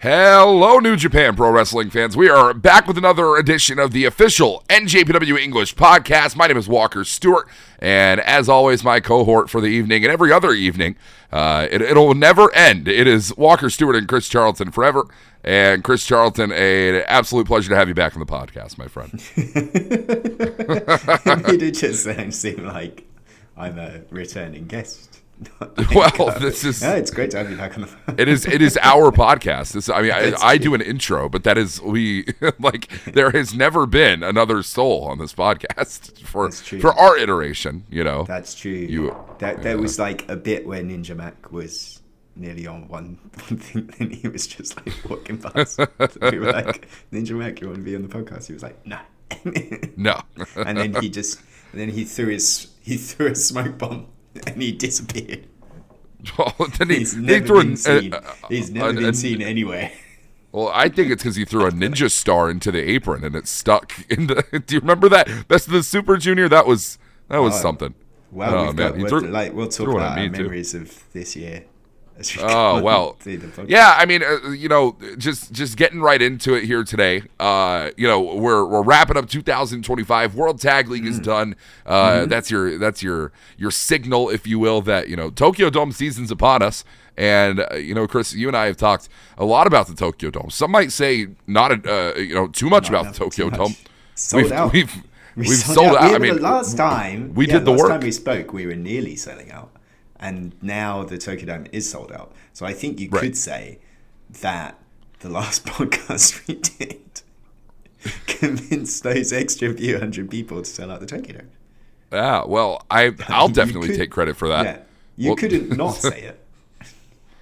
Hello, New Japan Pro Wrestling fans. We are back with another edition of the official NJPW English Podcast. My name is Walker Stewart, and as always, my cohort for the evening and every other evening, it'll never end. It is Walker Stewart and Chris Charlton forever. And Chris Charlton, an absolute pleasure to have you back on the podcast, my friend. You did just seem like I'm a returning guest. Well, this is. No, it's great to have you back on the phone. It is our podcast. I do an intro, but that is there has never been another soul on this podcast for our iteration. You know, that's true. There was like a bit where Ninja Mac was nearly on one thing, and he was just like walking past. We were like, Ninja Mac, you want to be on the podcast? He was like, no, no. And then he threw a smoke bomb. And he disappeared. Well, then he's never been seen. He's never been seen anywhere. Well, I think it's because he threw a ninja star into the apron and it stuck in the. Do you remember that? That's the Super Junior. That was something. Well, we'll talk about our memories of this year. Oh, well, yeah. I mean, just getting right into it here today. We're wrapping up 2025. World Tag League is done. That's your signal, if you will, that Tokyo Dome season's upon us. And Chris, you and I have talked a lot about the Tokyo Dome. Some might say not too much about the Tokyo Dome. Sold out. We've sold out. I mean, last time we did the work. Last time we spoke, we were nearly selling out. And now the Tokyo Dome is sold out. So I think you could say that the last podcast we did convinced those extra few hundred people to sell out the Tokyo Dome. Yeah, well, I'll definitely take credit for that. Yeah, couldn't not say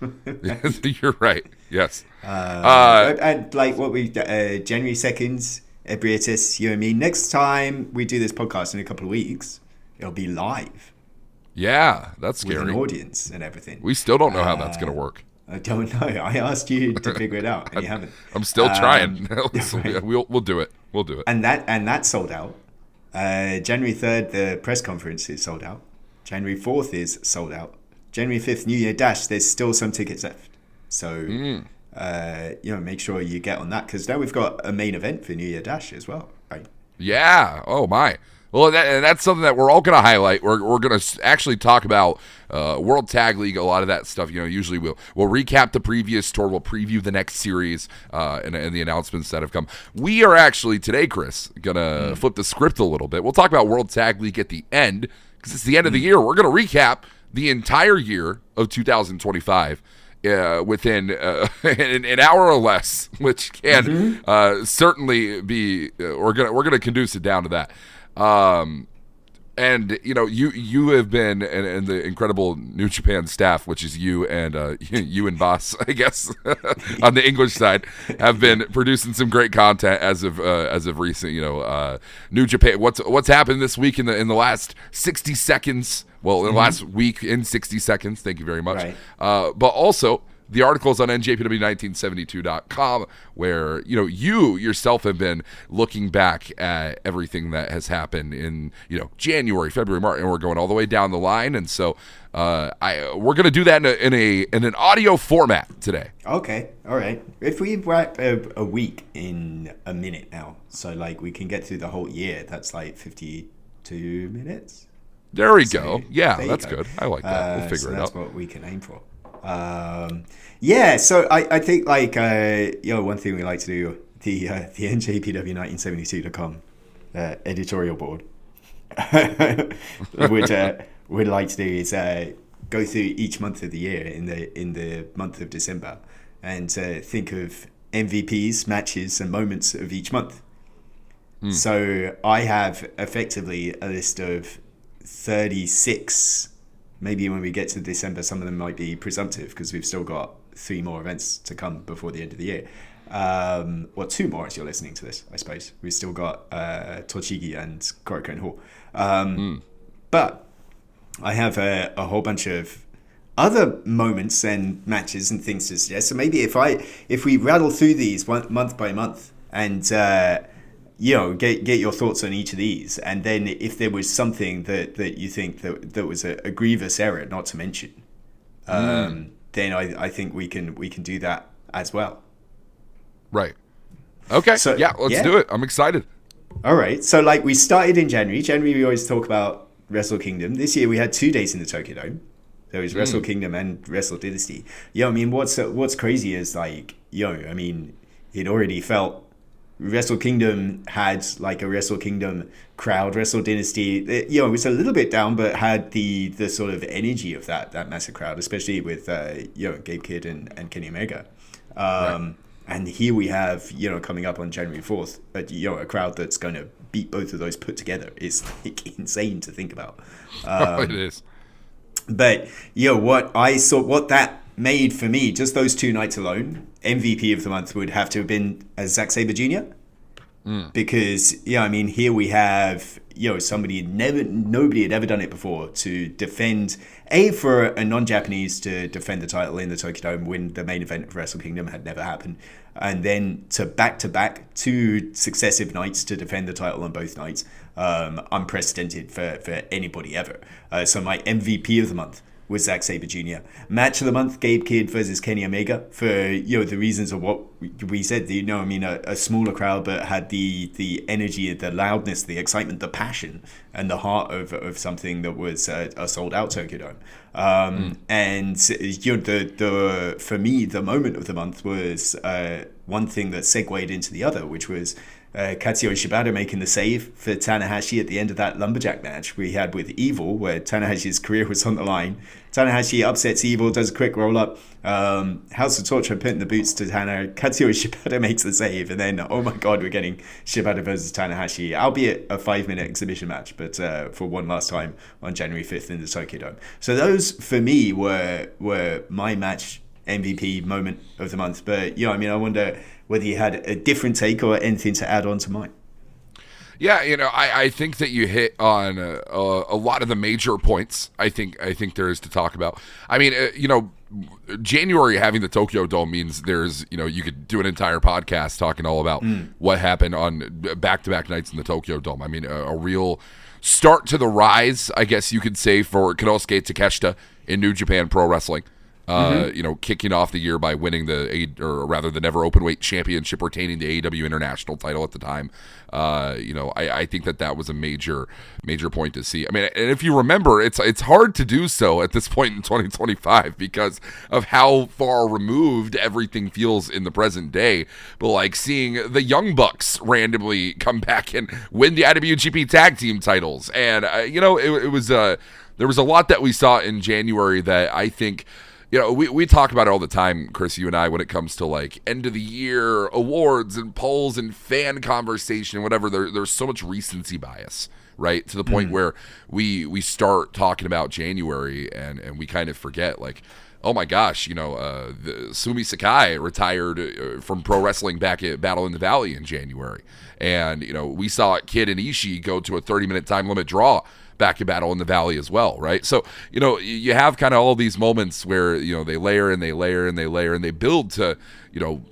it. You're right. Yes. And like what we January 2nd, Ebrietis, you and me. Next time we do this podcast in a couple of weeks, it'll be live. Yeah, that's scary. With an audience and everything. We still don't know how that's going to work. I don't know. I asked you to figure it out, and you haven't. I'm still trying. We'll do it. We'll do it. And that sold out. January 3rd, the press conference is sold out. January 4th is sold out. January 5th, New Year Dash. There's still some tickets left. So, make sure you get on that because now we've got a main event for New Year Dash as well, right? Yeah. Oh my. Well, that's something that we're all going to highlight. We're going to actually talk about World Tag League, a lot of that stuff. Usually we'll recap the previous tour, we'll preview the next series, and the announcements that have come. We are actually today, Chris, going to flip the script a little bit. We'll talk about World Tag League at the end because it's the end of the year. We're going to recap the entire year of 2025. Within an hour or less, which can certainly be, we're gonna conduce it down to that. And you have been and the incredible New Japan staff, which is you and Boss, I guess, on the English side, have been producing some great content as of recent. New Japan. What's happened this week in the last 60 seconds? Well, in the last week in 60 seconds. Thank you very much. Right. But also the articles on NJPW1972.com where, you yourself have been looking back at everything that has happened in, January, February, March, and we're going all the way down the line. And so we're going to do that in an audio format today. Okay. All right. If we wrap a week in a minute now, so like we can get through the whole year, that's like 52 minutes. There we go. Yeah, that's good. I like that. We'll figure it out. That's what we can aim for. So I think one thing we like to do, the NJPW1972.com editorial board would like to do is go through each month of the year in the month of December and think of MVPs, matches, and moments of each month. So I have effectively a list of 36. Maybe when we get to December, some of them might be presumptive because we've still got 3 more events to come before the end of the year. 2 more as you're listening to this, I suppose. We've still got Tochigi and Korakuen Hall. But I have a whole bunch of other moments and matches and things to suggest. So maybe if we rattle through these month by month and get your thoughts on each of these, and then if there was something that you think that was a grievous error not to mention, then I think we can do that as well. Right. Okay. So, yeah, let's do it. I'm excited. All right. So, like, we started in January. January, we always talk about Wrestle Kingdom. This year, we had 2 days in the Tokyo Dome. There was Wrestle Kingdom and Wrestle Dynasty. I mean, what's crazy is, like, I mean, it already felt Wrestle Kingdom had like a Wrestle Kingdom crowd. Wrestle Dynasty, it was a little bit down, but had the sort of energy of that massive crowd, especially with Gabe Kidd and Kenny Omega. Right. And here we have coming up on January 4th, a crowd that's going to beat both of those put together. It's like insane to think about. It is. But what that made for me, just those 2 nights alone, MVP of the month would have to have been Zack Sabre Jr. Because I mean, here we have nobody had ever done it before to defend for a non-Japanese to defend the title in the Tokyo Dome when the main event of Wrestle Kingdom had never happened, and then to back 2 successive nights to defend the title on both nights, unprecedented for anybody ever. So my MVP of the month was Zack Sabre Jr. Match of the month, Gabe Kidd versus Kenny Omega, for the reasons of what we said. I mean, a smaller crowd, but had the energy, the loudness, the excitement, the passion, and the heart of something that was a sold out Tokyo Dome. And the for me, the moment of the month was one thing that segued into the other, which was Kazuyo Shibata making the save for Tanahashi at the end of that lumberjack match we had with Evil, where Tanahashi's career was on the line. Tanahashi upsets Evil, does a quick roll up, House of Torture putting the boots to Kazuyo Shibata makes the save, and then oh my god, we're getting Shibata versus Tanahashi, albeit a 5-minute exhibition match, but for one last time on January 5th in the Tokyo Dome. So those for me were my match MVP moment of the month. But I mean, I wonder whether you had a different take or anything to add on to mine. Yeah, I think that you hit on a lot of the major points. I think there is to talk about. I mean, January having the Tokyo Dome means there's, you could do an entire podcast talking all about what happened on back-to-back nights in the Tokyo Dome. I mean, a real start to the rise, I guess you could say, for Konosuke Takeshita in New Japan Pro Wrestling. Kicking off the year by winning the Never Openweight Championship, retaining the AEW International title at the time. I think that was a major point to see. I mean, and if you remember, it's hard to do so at this point in 2025 because of how far removed everything feels in the present day. But like seeing the Young Bucks randomly come back and win the IWGP Tag Team titles, and it was there was a lot that we saw in January that I think. We talk about it all the time, Chris, you and I, when it comes to like end of the year awards and polls and fan conversation and whatever. There's so much recency bias, right? To the point where we start talking about January and we kind of forget, like, oh my gosh, Sumi Sakai retired from pro wrestling back at Battle in the Valley in January. And, we saw Kid and Ishii go to a 30-minute time limit draw back in Battle in the Valley as well, right? So, you have kind of all these moments where, they layer and they layer and they layer and they build to,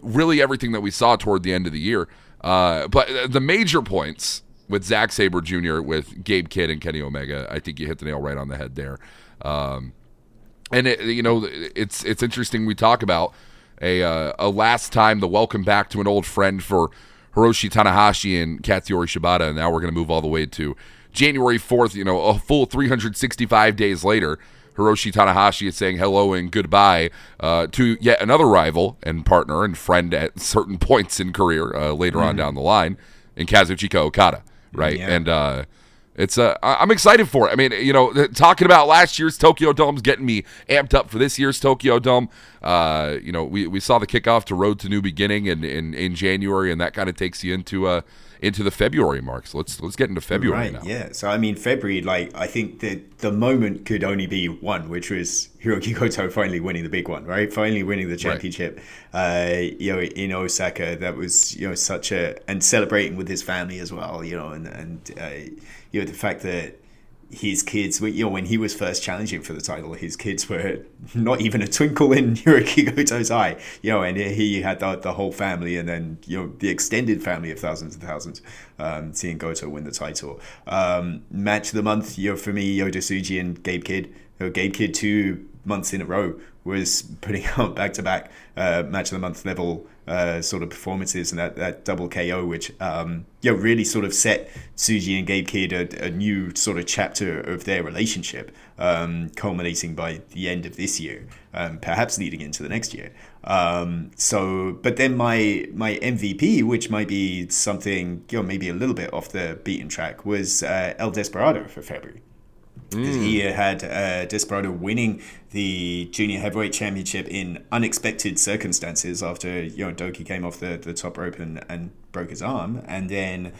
really everything that we saw toward the end of the year. But the major points with Zack Sabre Jr., with Gabe Kidd and Kenny Omega, I think you hit the nail right on the head there. And it's interesting we talk about a last time, the welcome back to an old friend for Hiroshi Tanahashi and Katsuyori Shibata, and now we're going to move all the way to January 4th, a full 365 days later. Hiroshi Tanahashi is saying hello and goodbye to yet another rival and partner and friend at certain points in career later on down the line, in Kazuchika Okada, right? Yeah. And I'm excited for it. I mean, talking about last year's Tokyo Dome's getting me amped up for this year's Tokyo Dome. We saw the kickoff to Road to New Beginning in January, and that kind of takes you into the February mark. So let's get into February now. Yeah. So I mean, February, like, I think that the moment could only be one, which was Hiroki Goto finally winning the big one, right? Finally winning the championship, in Osaka. That was, such and celebrating with his family as well, and the fact that his kids, when he was first challenging for the title, his kids were not even a twinkle in Hiroki Goto's eye, and he had the whole family, and then, the extended family of thousands and thousands, seeing Goto win the title. Match of the month, for me, Yota Tsuji and Gabe Kidd. Gabe Kidd, too, months in a row was putting out back-to-back match of the month level sort of performances, and that double KO, which really sort of set Tsuji and Gabe Kidd a new sort of chapter of their relationship, culminating by the end of this year, perhaps leading into the next year. But then my MVP, which might be something maybe a little bit off the beaten track, was El Desperado for February. Because he had Desperado winning the Junior Heavyweight Championship in unexpected circumstances after Doki came off the top rope and broke his arm, and then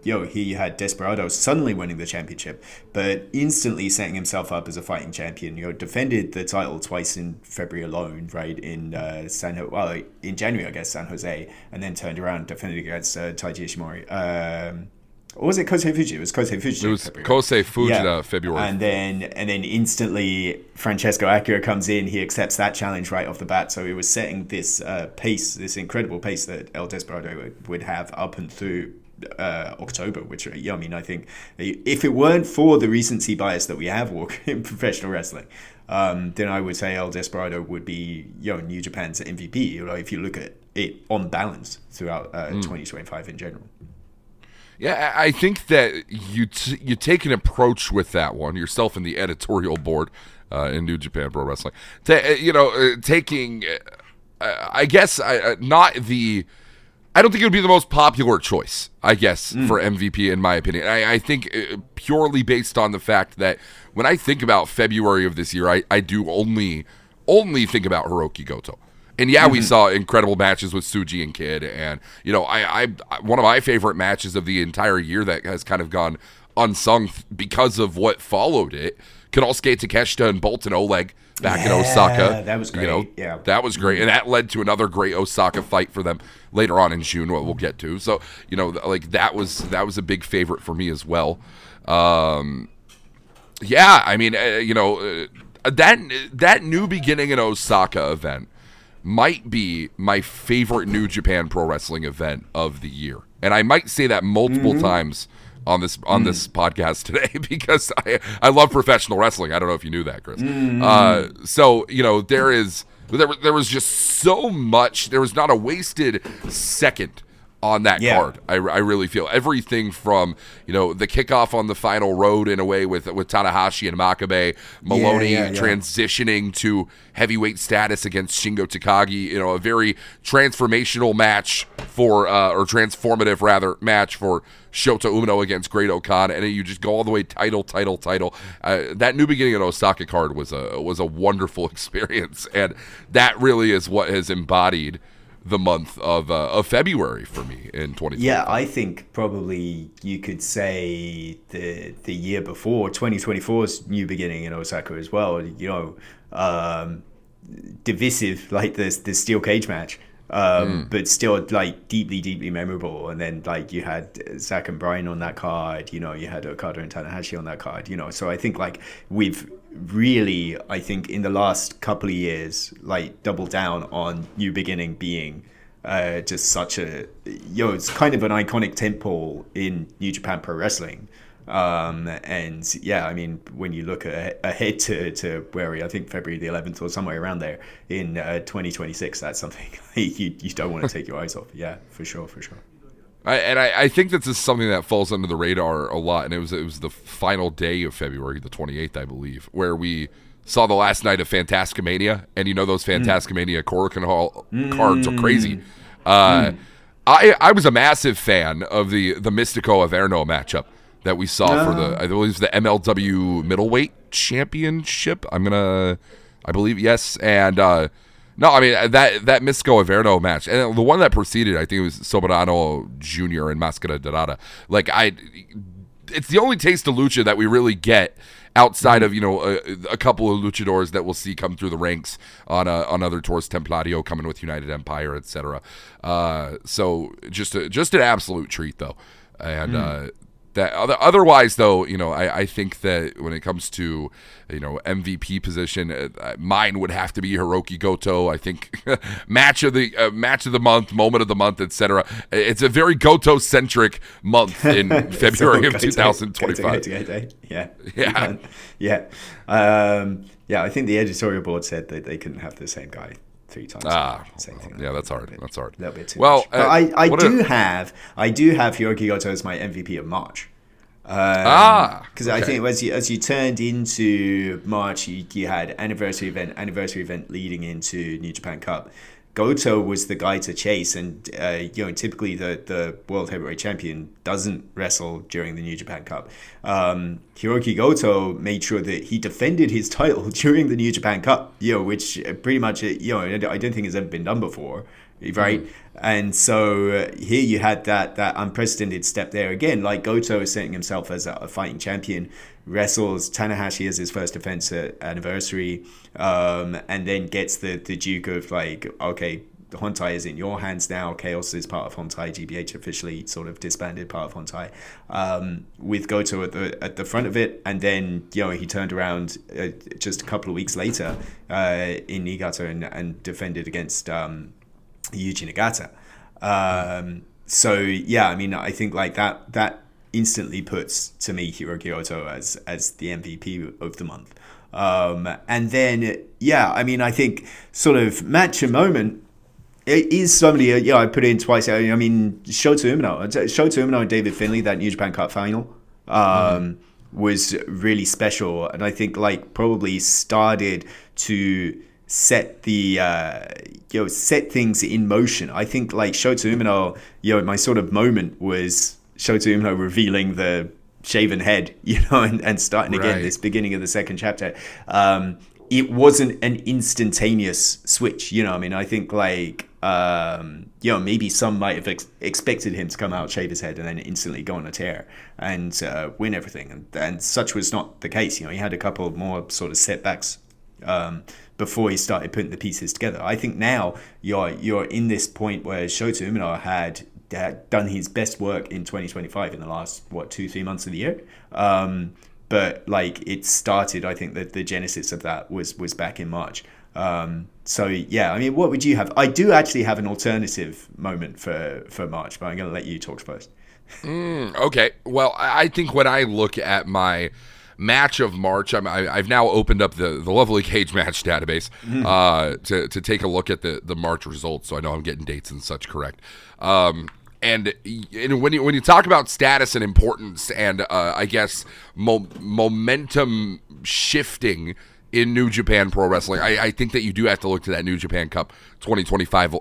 he had Desperado suddenly winning the championship, but instantly setting himself up as a fighting champion. Defended the title twice in February alone, right, in in January, I guess, San Jose, and then turned around and defended against Taiji Ishimori. Or was it Kosei Fujita? It was Kosei Fujita. It was Kosei Fujita, February. And then instantly Francesco Akira comes in. He accepts that challenge right off the bat. So it was setting this pace, this incredible pace that El Desperado would have up and through October, which, I think if it weren't for the recency bias that we have in professional wrestling, then I would say El Desperado would be New Japan's MVP, if you look at it on balance throughout 2025 in general. Yeah, I think that you take an approach with that one, yourself and the editorial board in New Japan Pro Wrestling. Taking, I guess, not the... I don't think it would be the most popular choice, I guess, for MVP, in my opinion. I think purely based on the fact that when I think about February of this year, I do only think about Hiroki Goto. And we saw incredible matches with Tsuji and Kidd, and I one of my favorite matches of the entire year that has kind of gone unsung because of what followed it. Konosuke Takeshita and Bolton Oleg back in Osaka. That was great. That was great, and that led to another great Osaka fight for them later on in June. What we'll get to. So that was a big favorite for me as well. That New Beginning in Osaka event might be my favorite New Japan Pro Wrestling event of the year, and I might say that multiple times on this podcast today because I love professional wrestling. I don't know if you knew that, Chris. There was just so much. There was not a wasted second on that card. I really feel everything from the kickoff on the final road in a way with Tanahashi and Makabe, Maloney transitioning to heavyweight status against Shingo Takagi, a very transformational match for or transformative rather match for Shota Umino against Great O'Khan, and then you just go all the way title. That New Beginning in Osaka card was a wonderful experience, and that really is what has embodied the month of February for me in 2020. Yeah, I think probably you could say the year before, 2024's New Beginning in Osaka as well, divisive, like the steel cage match, but still like deeply memorable. And then like you had Zack and Bryan on that card, you had Okada and Tanahashi on that card, so I think like we've really, I think in the last couple of years, like doubled down on New Beginning being just such a, it's kind of an iconic tentpole in New Japan Pro Wrestling. When you look ahead to where I think February the 11th or somewhere around there in 2026, that's something you don't want to take your eyes off. Yeah, for sure. I think this is something that falls under the radar a lot, and it was the final day of February, the 28th, I believe, where we saw the last night of Fantascomania, and those Fantascomania Korakuen Hall cards are crazy. I was a massive fan of the Mystico Averno matchup that we saw for I believe it was the MLW Middleweight Championship. I believe, yes, and no, I mean that Mystico Averno match, and the one that preceded, I think it was Soberano Jr. and Mascara Dorada. It's the only taste of lucha that we really get outside of a couple of luchadors that we'll see come through the ranks on other tours, Templario coming with United Empire, etc. So just an absolute treat though, and Otherwise, though, I think that when it comes to MVP position, mine would have to be Hiroki Goto. I think match of the month, moment of the month, etc. It's a very Goto centric month in February of 2025. Yeah. I think the editorial board said that they couldn't have the same guy 3 times. Same thing. Yeah, that's hard. That's hard. A little bit too much. But I do have Hiroki Goto as my MVP of March. Because I think as you turned into March, you had anniversary event leading into New Japan Cup. Goto was the guy to chase, and typically the World Heavyweight Champion doesn't wrestle during the New Japan Cup. Hiroki Goto made sure that he defended his title during the New Japan Cup, which pretty much I don't think has ever been done before, right? And so here you had that unprecedented step there again. Like Goto is setting himself as a fighting champion, wrestles Tanahashi as his first defense anniversary, and then gets the Duke of like, okay, Hontai is in your hands now. Chaos is part of Hontai. GBH officially sort of disbanded part of Hontai, with Goto at the front of it. And then he turned around just a couple of weeks later in Niigata and defended against Yuji Nagata. I think like that instantly puts to me Hiroki Goto as the MVP of the month. And then I think sort of match and moment, it is somebody I put in twice. I mean, Shota Umino and David Finlay, that New Japan Cup final was really special, and I think like probably started to set the set things in motion. I think like Shota Umino, my sort of moment was Shota Umino revealing the shaven head, and starting again this beginning of the second chapter. It wasn't an instantaneous switch, I think like maybe some might have expected him to come out, shave his head, and then instantly go on a tear and win everything, and such was not the case. He had a couple more sort of setbacks before he started putting the pieces together. I think now you're in this point where Shota Umino had done his best work in 2025 in the last 2-3 months of the year. But like it started, I think that the genesis of that was back in March. What would you have? I do actually have an alternative moment for March, but I'm going to let you talk first. Okay. Well, I think when I look at my match of March, I've now opened up the lovely Cage Match database to take a look at the March results, so I know I'm getting dates and such correct. And when you talk about status and importance and I guess momentum shifting in New Japan Pro Wrestling, I think that you do have to look to that New Japan Cup 2025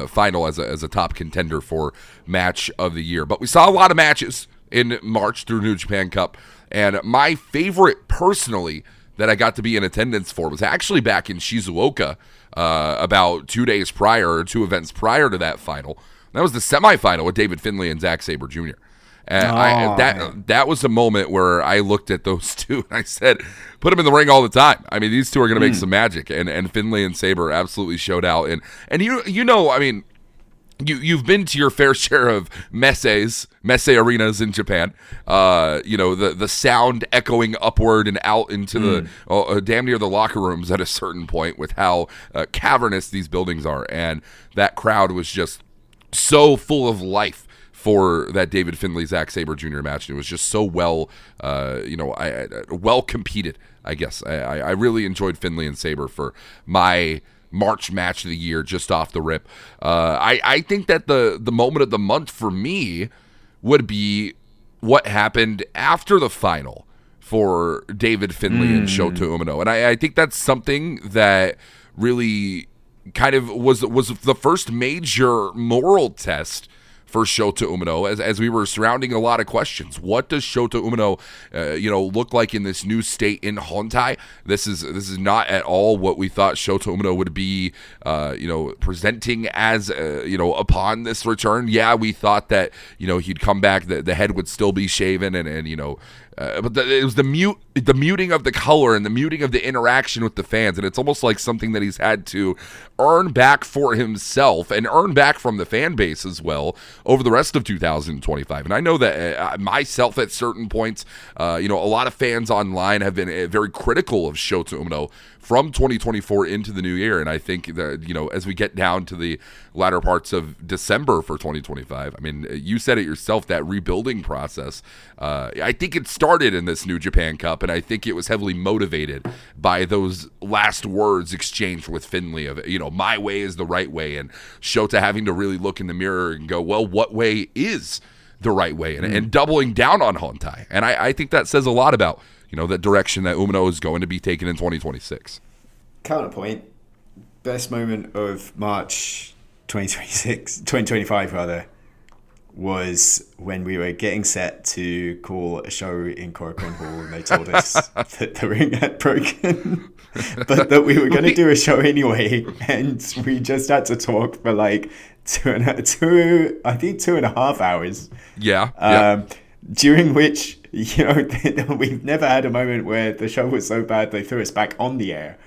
final as a top contender for match of the year. But we saw a lot of matches in March through New Japan Cup, and my favorite personally that I got to be in attendance for was actually back in Shizuoka about 2 days prior, or 2 events prior to that final. That was the semifinal with David Finlay and Zack Sabre Jr. And that was a moment where I looked at those two and I said, put them in the ring all the time. I mean, these two are going to make some magic. And Finlay and Sabre absolutely showed out. And you've been to your fair share of messe arenas in Japan. The sound echoing upward and out into the damn near the locker rooms at a certain point with how cavernous these buildings are. And that crowd was just so full of life for that David Finlay Zack Sabre Jr. match. And it was just so well competed, I guess. I really enjoyed Finlay and Sabre for my March match of the year just off the rip. I think that the moment of the month for me would be what happened after the final for David Finlay and Shota Umino. And I think that's something that really kind of was the first major moral test for Shota Umino as we were surrounding a lot of questions. What does Shota Umino look like in this new state in Hontai? This is not at all what we thought Shota Umino would be presenting as upon this return. Yeah, we thought that he'd come back, the head would still be shaven and but it was the muting of the color and the muting of the interaction with the fans, and it's almost like something that he's had to earn back for himself and earn back from the fan base as well over the rest of 2025. And I know that myself at certain points, a lot of fans online have been very critical of Shota Umino from 2024 into the new year, and I think that as we get down to the latter parts of December for 2025, I mean, you said it yourself, that rebuilding process. I think it started in this New Japan Cup, and I think it was heavily motivated by those last words exchanged with Finlay of my way is the right way, and Shota having to really look in the mirror and go, well, what way is the right way, and doubling down on Hontai. And I think that says a lot about the direction that Umino is going to be taken in 2026. Counterpoint, best moment of March 2025 rather, was when we were getting set to call a show in Korakuen Hall, and they told us that the ring had broken, but that we were going to do a show anyway, and we just had to talk for like 2.5 hours. Yeah. During which, we've never had a moment where the show was so bad they threw us back on the air.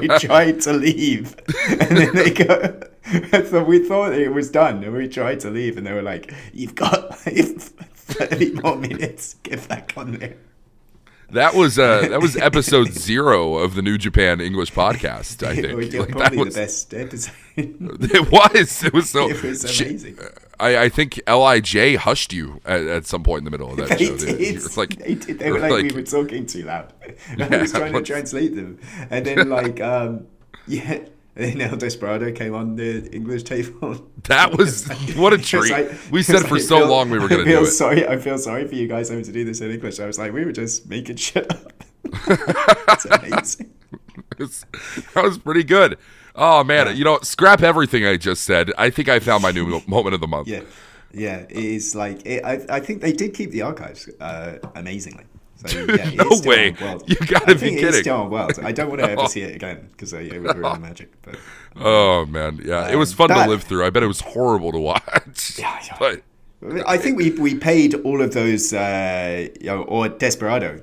We tried to leave, and then they go. So we thought it was done, and we tried to leave, and they were like, "You've got 30 more minutes. Get back on there." That was episode 0 of the New Japan English Podcast, I think. Probably the best episode. It was. It was so. It was amazing. I think LIJ hushed you at some point in the middle of that show. They did. They were like, we were talking too loud. I was trying to translate them. And then and then El Desperado came on the English table. That was, what a treat. We said for so long we were going to do it. I feel sorry for you guys having to do this in English. I was like, we were just making shit up. It's amazing. That was pretty good. Oh, man. Scrap everything I just said. I think I found my new moment of the month. Yeah. It is like, I think they did keep the archives amazingly. So, yeah, no way. You gotta be kidding. It's still on World. I don't want to ever see it again because it would ruin the magic. But, oh, man. Yeah, it was fun to live through. I bet it was horrible to watch. Yeah. But I think we paid all of those, or Desperado,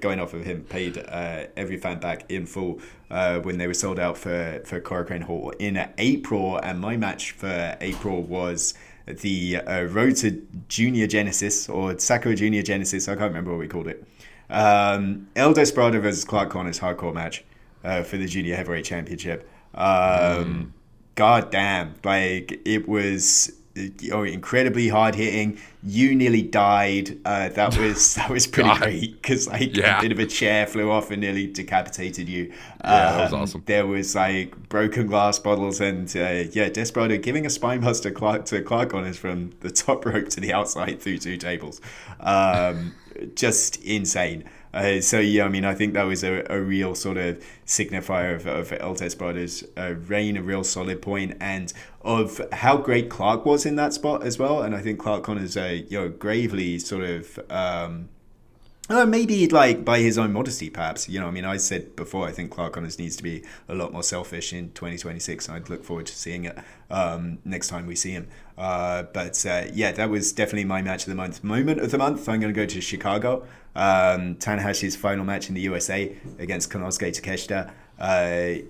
going off of him, paid every fan back in full when they were sold out for Korakuen Hall in April. And my match for April was the Road to Junior Genesis, or Sakura Junior Genesis. I can't remember what we called it. El Desperado versus Clark Connor's hardcore match for the Junior Heavyweight Championship. God damn. Like, it was incredibly hard hitting. You nearly died. That was pretty great because a bit of a chair flew off and nearly decapitated you. That was awesome. There was broken glass bottles and Desperado giving a spinebuster to Clark Connors from the top rope to the outside through 2 tables. Just insane. I think that was a real sort of signifier of El Desperado's reign, a real solid point, and of how great Clark was in that spot as well. And I think Clark Connors, gravely sort of, maybe like by his own modesty, perhaps. I said before, I think Clark Connors needs to be a lot more selfish in 2026, and I'd look forward to seeing it next time we see him. That was definitely my match of the month. Moment of the month, I'm going to go to Chicago. Tanahashi's final match in the USA against Konosuke Takeshita. A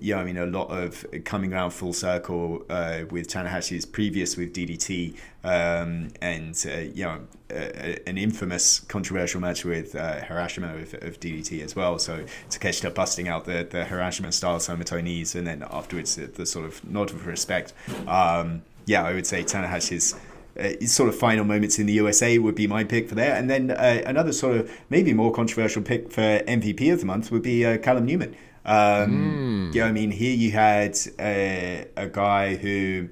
lot of coming around full circle with Tanahashi's previous with DDT, and an infamous controversial match with Hirashima of DDT as well. So Takeshita busting out the Hirashima style Somato knees, and then afterwards the sort of nod of respect. I would say Tanahashi's sort of final moments in the USA would be my pick for there. And then another sort of maybe more controversial pick for MVP of the month would be Callum Newman. Here you had a guy who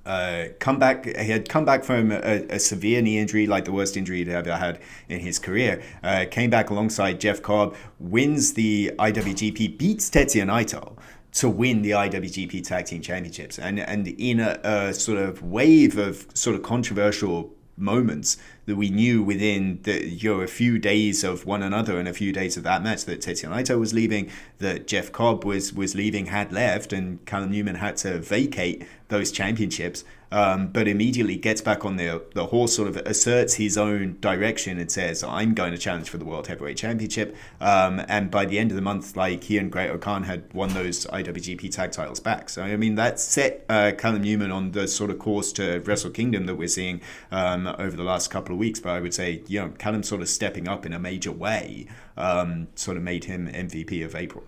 had come back from a severe knee injury, like the worst injury he'd ever had in his career. Came back alongside Jeff Cobb, wins the IWGP, beats Tetsuya Naito to win the IWGP Tag Team Championships. And in a sort of wave of sort of controversial moments that we knew within a few days of one another and a few days of that match that Tetsuya Naito was leaving, that Jeff Cobb was leaving, had left, and Callum Newman had to vacate those championships. but immediately gets back on the horse, sort of asserts his own direction and says, I'm going to challenge for the World Heavyweight Championship. And by the end of the month, like, he and Great-O-Khan had won those IWGP tag titles back. So, I mean, that set Callum Newman on the sort of course to Wrestle Kingdom that we're seeing over the last couple of weeks. But I would say, Callum sort of stepping up in a major way sort of made him MVP of April.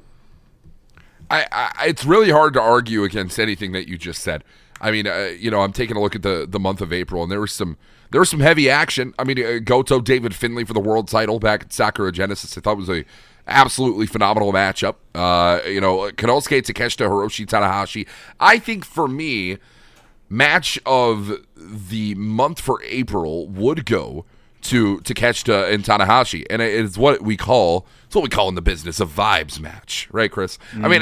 It's really hard to argue against anything that you just said. I mean, I'm taking a look at the month of April, and there was some heavy action. I mean, Goto, David Finlay for the world title back at Sakura Genesis. I thought it was a absolutely phenomenal matchup. Konosuke Takeshita, Hiroshi Tanahashi. I think for me, match of the month for April would go to Takeshita and Tanahashi, and it's what we call in the business a vibes match, right, Chris? Mm-hmm. I mean,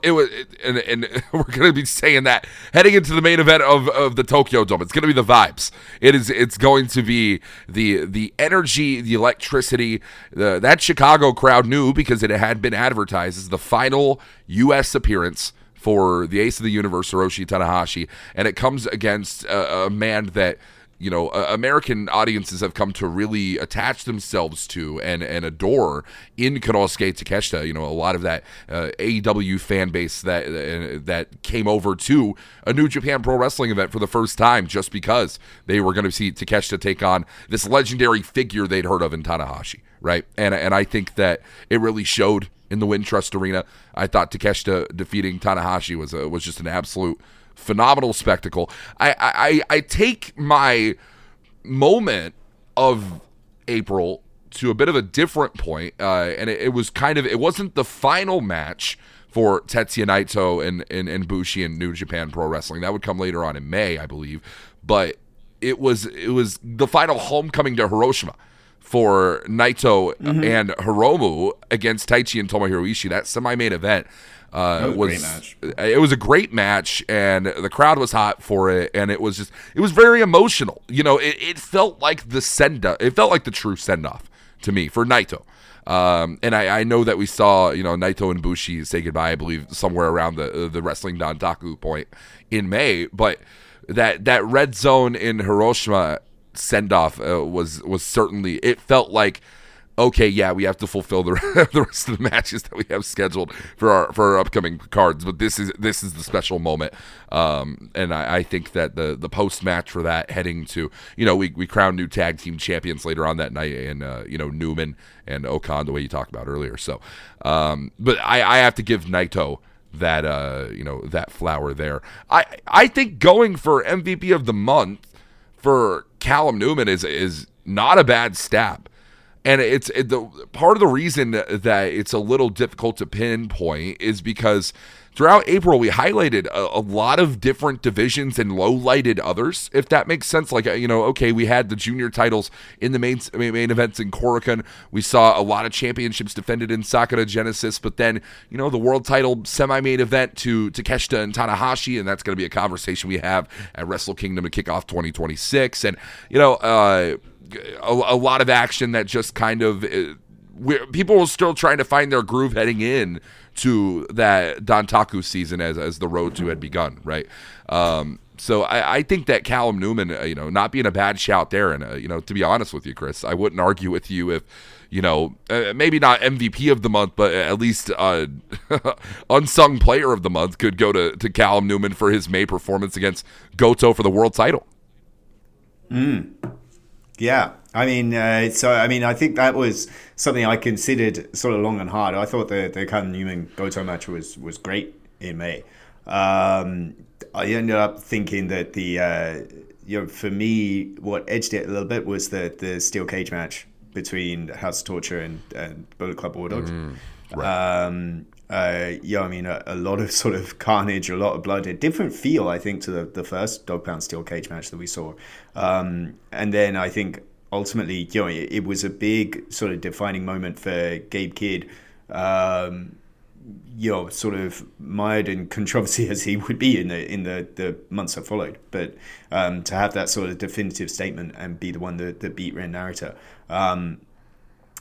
it was, and we're going to be saying that heading into the main event of the Tokyo Dome. It's going to be the vibes. It's going to be the energy, the electricity. That Chicago crowd knew, because it had been advertised as the final U.S. appearance for the Ace of the Universe, Hiroshi Tanahashi, and it comes against a man that American audiences have come to really attach themselves to and adore in Konosuke Takeshita. A lot of that AEW fan base that came over to a New Japan Pro Wrestling event for the first time just because they were going to see Takeshita take on this legendary figure they'd heard of in Tanahashi, right? And I think that it really showed in the Wintrust Arena. I thought Takeshita defeating Tanahashi was just an absolute phenomenal spectacle. I take my moment of April to a bit of a different point, and it wasn't the final match for Tetsuya Naito and Bushi in New Japan Pro Wrestling. That would come later on in May, I believe, but it was the final homecoming to Hiroshima for Naito and Hiromu against Taichi and Tomohiro Ishii. That semi-main event it was a great match, and the crowd was hot for it, and it was very emotional. It felt like it felt like the true send-off to me for Naito. And I know that we saw, Naito and Bushi say goodbye, I believe, somewhere around the Wrestling Dontaku point in May, but that Red Zone in Hiroshima send-off was certainly, it felt like, okay, yeah, we have to fulfill the rest of the matches that we have scheduled for our upcoming cards, but this is the special moment, and I think that the post match for that, heading to, we crown new tag team champions later on that night, and Newman and Okan, the way you talked about earlier. So, but I have to give Naito that that flower there. I think going for MVP of the month for Callum Newman is not a bad stab. And the part of the reason that it's a little difficult to pinpoint is because throughout April we highlighted a lot of different divisions and low-lighted others, if that makes sense. Like, okay, we had the junior titles in the main events in Korakuen. We saw a lot of championships defended in Sakura Genesis, but then, the world title semi-main event to Takeshita and Tanahashi, and that's going to be a conversation we have at Wrestle Kingdom to kick off 2026. And, a lot of action that just kind of people were still trying to find their groove heading in to that Dontaku season as the road to had begun, right? So I think that Callum Newman, not being a bad shout there, and to be honest with you, Chris, I wouldn't argue with you if maybe not MVP of the month, but at least unsung player of the month could go to Callum Newman for his May performance against Goto for the world title. Yeah, I mean, I think that was something I considered sort of long and hard. I thought the Callum Newman Goto match was great in May. I ended up thinking that for me, what edged it a little bit was the steel cage match between House of Torture and Bullet Club War Dogs. Right. A lot of sort of carnage, a lot of blood, a different feel, I think, to the first Dog Pound Steel Cage match that we saw. And then I think ultimately, it was a big sort of defining moment for Gabe Kidd, sort of mired in controversy as he would be in the months that followed. But to have that sort of definitive statement and be the one that beat Ren Narita.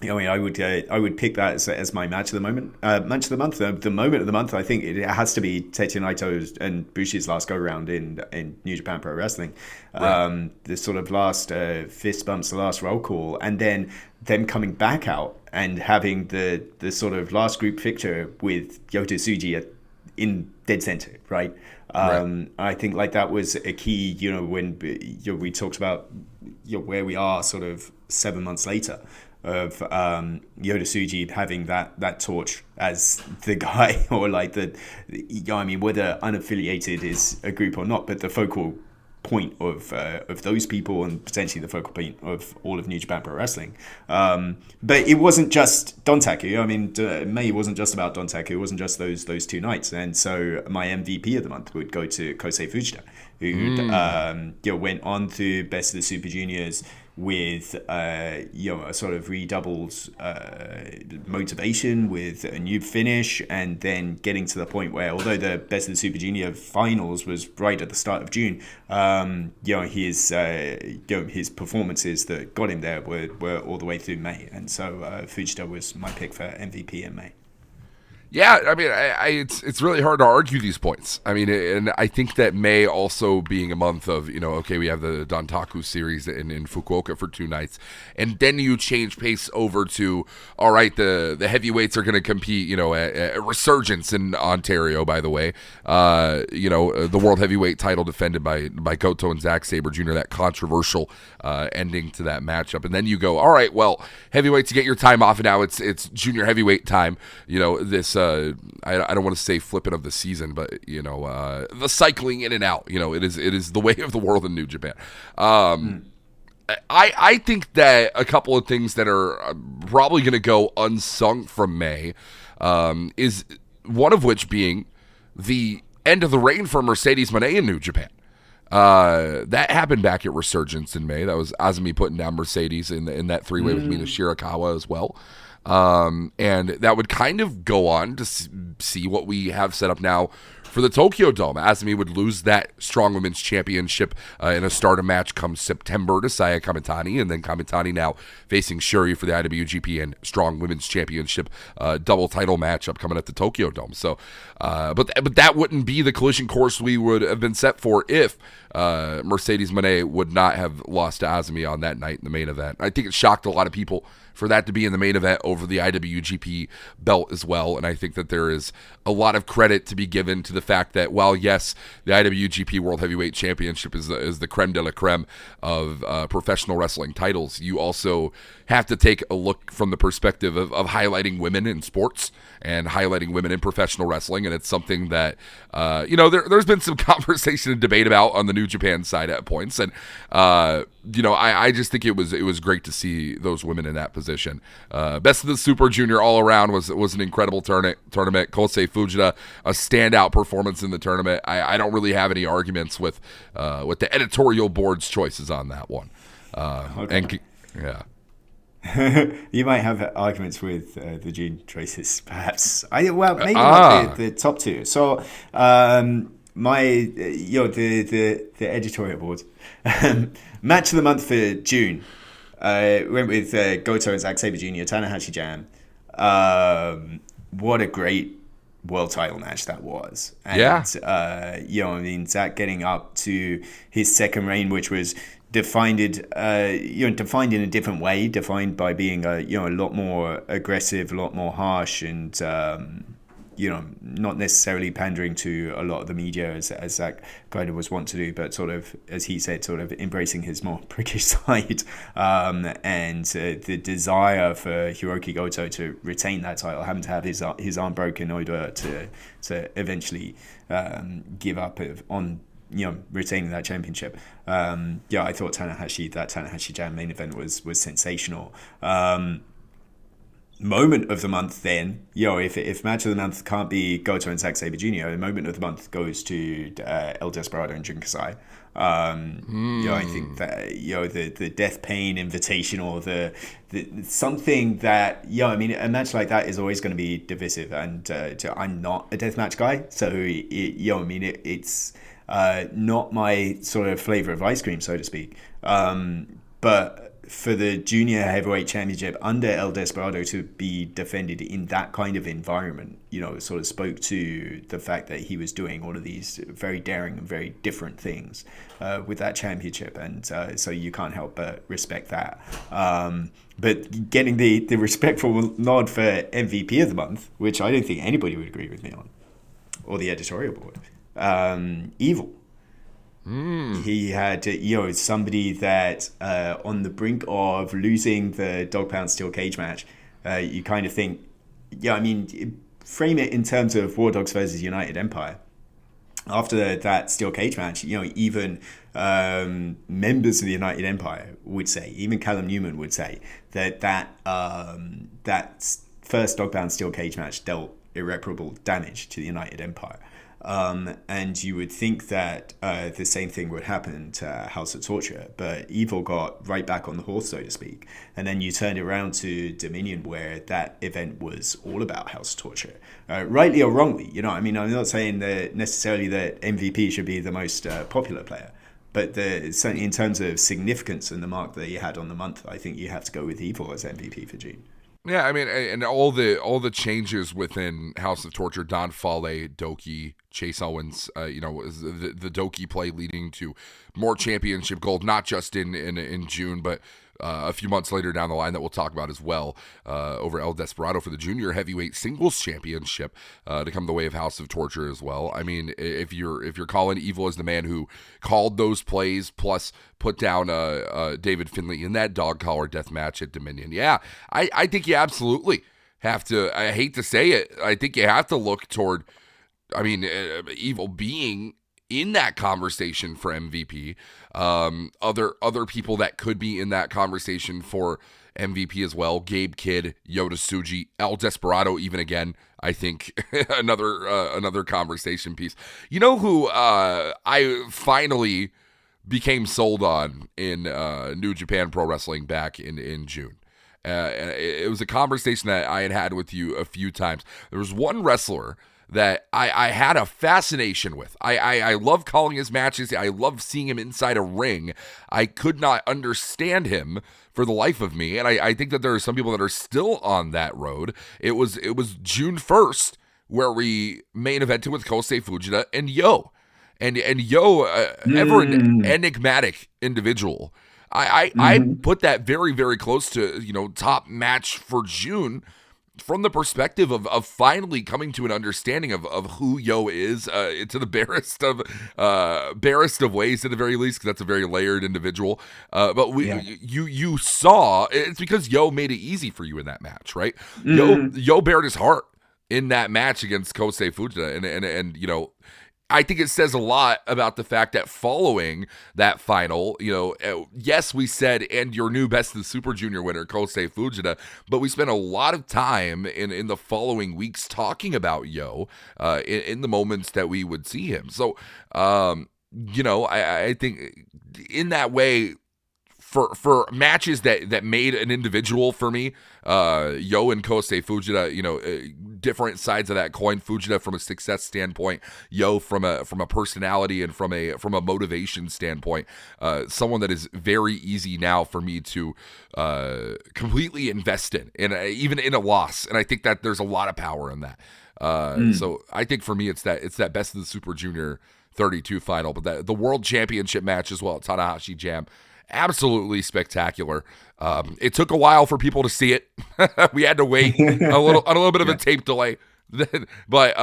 I mean, I would pick that as my match of the moment, match of the month. The moment of the month, I think it has to be Tetsuya Naito's and Bushi's last go round in New Japan Pro Wrestling. Right. The sort of last fist bumps, the last roll call, and then them coming back out and having the sort of last group picture with Yota Tsuji in dead center, right? Right. I think like that was a key. When we talked about where we are, sort of 7 months later, of Yota Tsuji having that torch as the guy, or like I mean, whether unaffiliated is a group or not, but the focal point of those people, and potentially the focal point of all of New Japan Pro Wrestling. But it wasn't just Dontaku. I mean, May wasn't just about Dontaku. It wasn't just those 2 nights. And so my MVP of the month would go to Kosei Fujita, who went on to Best of the Super Juniors with a sort of redoubled motivation, with a new finish, and then getting to the point where, although the Best of the Super Junior finals was right at the start of June, his performances that got him there were all the way through May, and so Fujita was my pick for MVP in May. Yeah, I mean, it's really hard to argue these points. I mean, and I think that May also being a month of, okay, we have the Dontaku series in Fukuoka for 2 nights, and then you change pace over to, all right, the heavyweights are going to compete, at Resurgence in Ontario, by the way. The world heavyweight title defended by Goto and Zack Sabre Jr., that controversial ending to that matchup. And then you go, all right, well, heavyweights, you get your time off, and now it's junior heavyweight time. This I don't want to say flipping of the season, but the cycling in and out. It is the way of the world in New Japan. I think that a couple of things that are probably going to go unsung from May is one of which being the end of the reign for Mercedes Moné in New Japan. That happened back at Resurgence in May. That was Azumi putting down Mercedes in that 3-way with Mina Shirakawa as well. And that would kind of go on to see what we have set up now for the Tokyo Dome. Azumi would lose that Strong Women's Championship in a stardom match come September to Saya Kamitani, and then Kamitani now facing Shuri for the IWGP and Strong Women's Championship double title match upcoming at the Tokyo Dome. So, but that wouldn't be the collision course we would have been set for if Mercedes Moné would not have lost to Azumi on that night in the main event. I think it shocked a lot of people for that to be in the main event over the IWGP belt as well. And I think that there is a lot of credit to be given to the fact that while, yes, the IWGP World Heavyweight Championship is the creme de la creme of professional wrestling titles, you also have to take a look from the perspective of highlighting women in sports and highlighting women in professional wrestling. And it's something that, there's been some conversation and debate about on the New Japan side at points. And, I just think it was great to see those women in that position. Best of the Super Junior all around was an incredible tournament. Kosei Fujita, a standout performance in the tournament. I don't really have any arguments with the editorial board's choices on that one. Okay. And yeah. You might have arguments with the June choices, perhaps. Maybe not the top 2. So, the editorial board match of the month for June went with Goto and Zack Sabre Jr. Tanahashi Jam. What a great world title match that was. And, Zack getting up to his second reign, which was defined in a different way, defined by being a lot more aggressive, a lot more harsh, and not necessarily pandering to a lot of the media as Zack kind of was wont to do, but sort of, as he said, sort of embracing his more prickish side, and the desire for Hiroki Goto to retain that title, having to have his arm broken in order to eventually give up on retaining that championship. I thought that Tanahashi Jam main event was sensational. Moment of the month then, if match of the month can't be Goto and Zack Sabre Jr., the moment of the month goes to El Desperado and Jun Kasai. I think that the Death Pain Invitational, the something that a match like that is always going to be divisive, and I'm not a deathmatch guy, so it's not my sort of flavor of ice cream, so to speak. But for the junior heavyweight championship under El Desperado to be defended in that kind of environment, sort of spoke to the fact that he was doing all of these very daring and very different things with that championship. And so you can't help but respect that. But getting the respectful nod for MVP of the month, which I don't think anybody would agree with me on, or the editorial board, Evil. He had, somebody that on the brink of losing the dog pound steel cage match, you kind of think, frame it in terms of War Dogs versus United Empire. After that steel cage match, even members of the United Empire would say, even Callum Newman would say that first dog pound steel cage match dealt irreparable damage to the United Empire. And you would think that the same thing would happen to House of Torture, but Evil got right back on the horse, so to speak. And then you turned around to Dominion, where that event was all about House of Torture, rightly or wrongly. I'm not saying that necessarily that MVP should be the most popular player, but certainly in terms of significance and the mark that he had on the month, I think you have to go with Evil as MVP for June. Yeah, and all the changes within House of Torture, Don Fale, Doki, Chase Owens, the Doki play leading to more championship gold, not just in June, but a few months later down the line that we'll talk about as well, over El Desperado for the junior heavyweight singles championship to come the way of House of Torture as well. I mean, if you're calling Evil as the man who called those plays, plus put down David Finlay in that dog collar death match at Dominion, yeah, I think you absolutely have to. I hate to say it, I think you have to look toward. Evil being in that conversation for MVP, other people that could be in that conversation for MVP as well, Gabe Kidd, Yota Tsuji, El Desperado, even again, I think another conversation piece. You know who I finally became sold on in New Japan Pro Wrestling back in June? It was a conversation that I had with you a few times. There was one wrestler that I had a fascination with. I love calling his matches. I love seeing him inside a ring. I could not understand him for the life of me, and I think that there are some people that are still on that road. It was June 1st where we main evented with Kosei Fujita and Yo. And Yo, ever an enigmatic individual. I put that very, very close to, top match for June, from the perspective of finally coming to an understanding of who Yo is, to the barest of ways, at the very least, because that's a very layered individual. But you saw, it's because Yo made it easy for you in that match, right? Yo bared his heart in that match against Kosei Fujita, and I think it says a lot about the fact that following that final, yes, we said, and your new Best of the Super Junior winner, Kosei Fujita, but we spent a lot of time in the following weeks talking about Yo in the moments that we would see him. So, I think in that way, for matches that made an individual for me, Yo and Kosei Fujita, different sides of that coin. Fujita from a success standpoint, Yo from a personality and from a motivation standpoint. Someone that is very easy now for me to completely invest in even in a loss, and I think that there's a lot of power in that. So I think for me, it's that Best of the Super Junior 32 final, but the World Championship match as well, Tanahashi Jam. Absolutely spectacular. It took a while for people to see it. We had to wait a little bit of a tape delay, but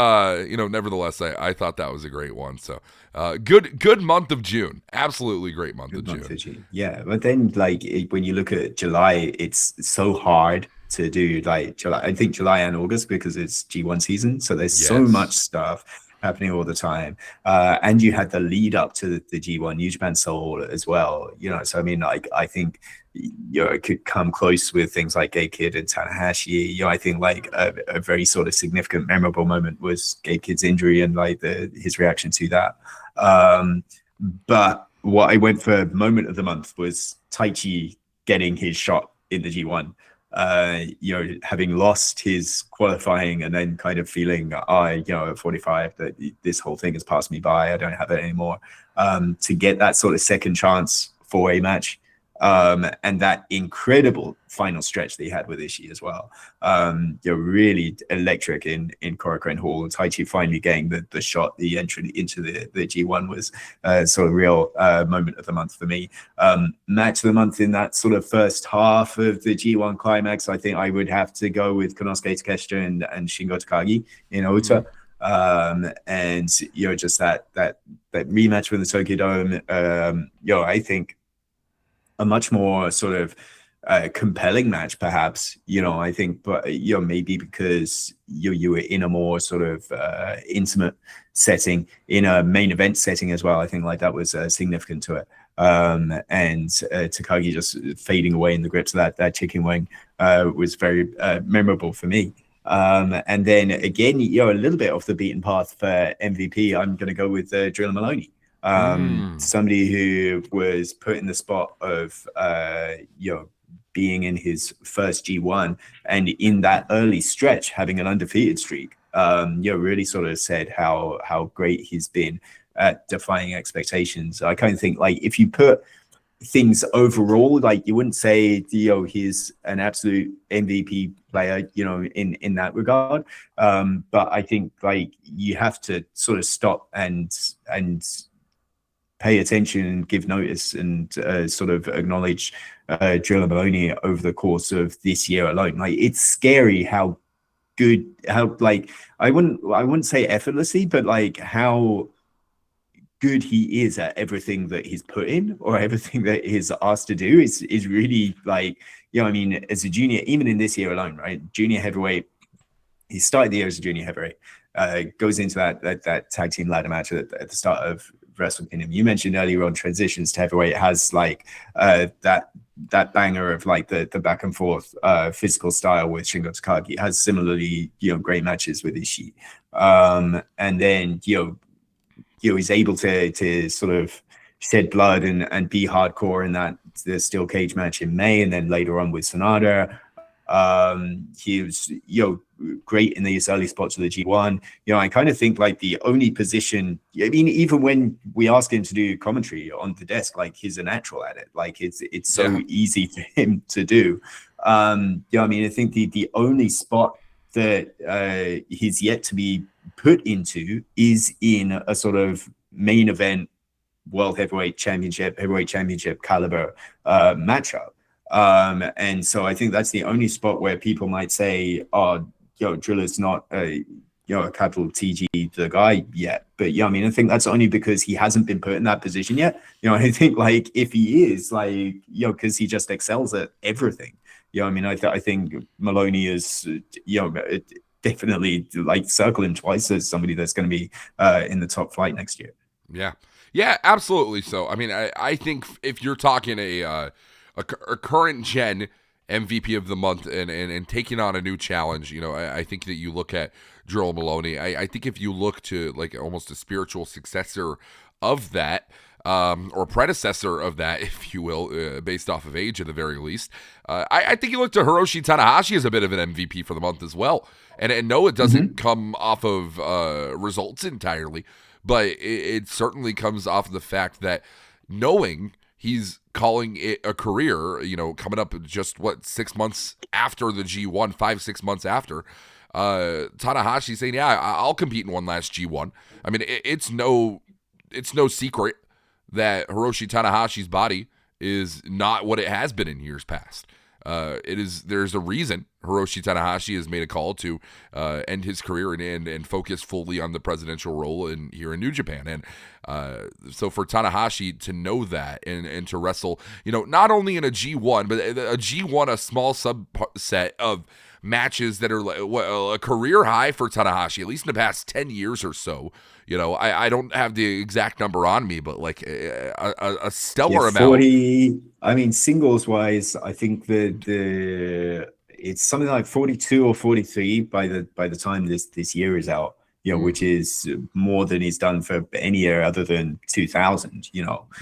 nevertheless, I thought that was a great one. So good month of June. Absolutely great month of June. Yeah, but then when you look at July, it's so hard to do July. I think July and August, because it's G1 season, so there's so much stuff happening all the time, and you had the lead up to the G1 New Japan Soul as well, so I think it could come close with things like Gabe Kidd and Tanahashi. I think a very sort of significant memorable moment was Gabe Kidd's injury and his reaction to that, but what I went for moment of the month was Taichi getting his shot in the G1. Having lost his qualifying and then kind of feeling, at 45, that this whole thing has passed me by. I don't have it anymore. To get that sort of second chance for a match and that incredible final stretch that he had with Ishii as well. Really electric in Korakuen Hall. Taichi finally getting the shot, the entry into the G1 was sort of real moment of the month for me. Match of the month in that sort of first half of the G1 climax, I think I would have to go with Konosuke Takeshita and Shingo Takagi in Ota. And just that rematch from the Tokyo Dome, I think a much more sort of compelling match, perhaps. I think, but maybe because you were in a more sort of intimate setting, in a main event setting as well. I think like that was significant to it. And Takagi just fading away in the grips of that chicken wing was very memorable for me. And then again, a little bit off the beaten path for MVP. I'm going to go with Drilla Maloney. Somebody who was put in the spot of being in his first G1 and in that early stretch having an undefeated streak, really sort of said how great he's been at defying expectations. I kind of think like if you put things overall, like you wouldn't say he's an absolute MVP player in that regard, but I think like you have to sort of stop and pay attention and give notice and sort of acknowledge Drilla Maloney over the course of this year alone. Like it's scary how good, how like I wouldn't say effortlessly, but like how good he is at everything that he's put in or everything that he's asked to do is really like, I mean, as a junior, even in this year alone, right? Junior heavyweight, he started the year as a junior heavyweight, goes into that tag team ladder match at the start of Wrestle Kingdom. You mentioned earlier on transitions to heavyweight has like that banger of like the back and forth physical style with Shingo Takagi. It has similarly, great matches with Ishii. And then, he's able to sort of shed blood and be hardcore in the steel cage match in May, and then later on with Sonata. He was great in these early spots of the G1. I kind of think like the only position, I mean, even when we ask him to do commentary on the desk, like he's a natural at it. Like it's so easy for him to do. I mean, I think the only spot that he's yet to be put into is in a sort of main event world heavyweight championship caliber matchup. And so I think that's the only spot where people might say, oh, Drilla's not a capital TG the guy yet. But I mean, I think that's only because he hasn't been put in that position yet. I think like if he is like, because he just excels at everything. I mean, I think Maloney is, definitely like circle him twice as somebody that's going to be in the top flight next year. Yeah, absolutely. So, I mean, I think if you're talking a current gen MVP of the month and taking on a new challenge, I think that you look at Drilla Maloney. I think if you look to like almost a spiritual successor of that, or predecessor of that, if you will, based off of age at the very least, I think you look to Hiroshi Tanahashi as a bit of an MVP for the month as well. And no, it doesn't come off of results entirely, but it certainly comes off of the fact that knowing he's calling it a career, coming up just 6 months after the G1, 5-6 months after, Tanahashi saying, yeah, I'll compete in one last G1. I mean, it's no secret that Hiroshi Tanahashi's body is not what it has been in years past. There's a reason Hiroshi Tanahashi has made a call to end his career and focus fully on the presidential role here in New Japan. And so for Tanahashi to know that and to wrestle, not only in a G1, but a G1, a small subset of matches that are like a career high for Tanahashi, at least in the past 10 years or so. I don't have the exact number on me, but like a stellar amount. 40. I mean, singles wise, I think it's something like 42 or 43 by the time this year is out. Which is more than he's done for any year other than 2000.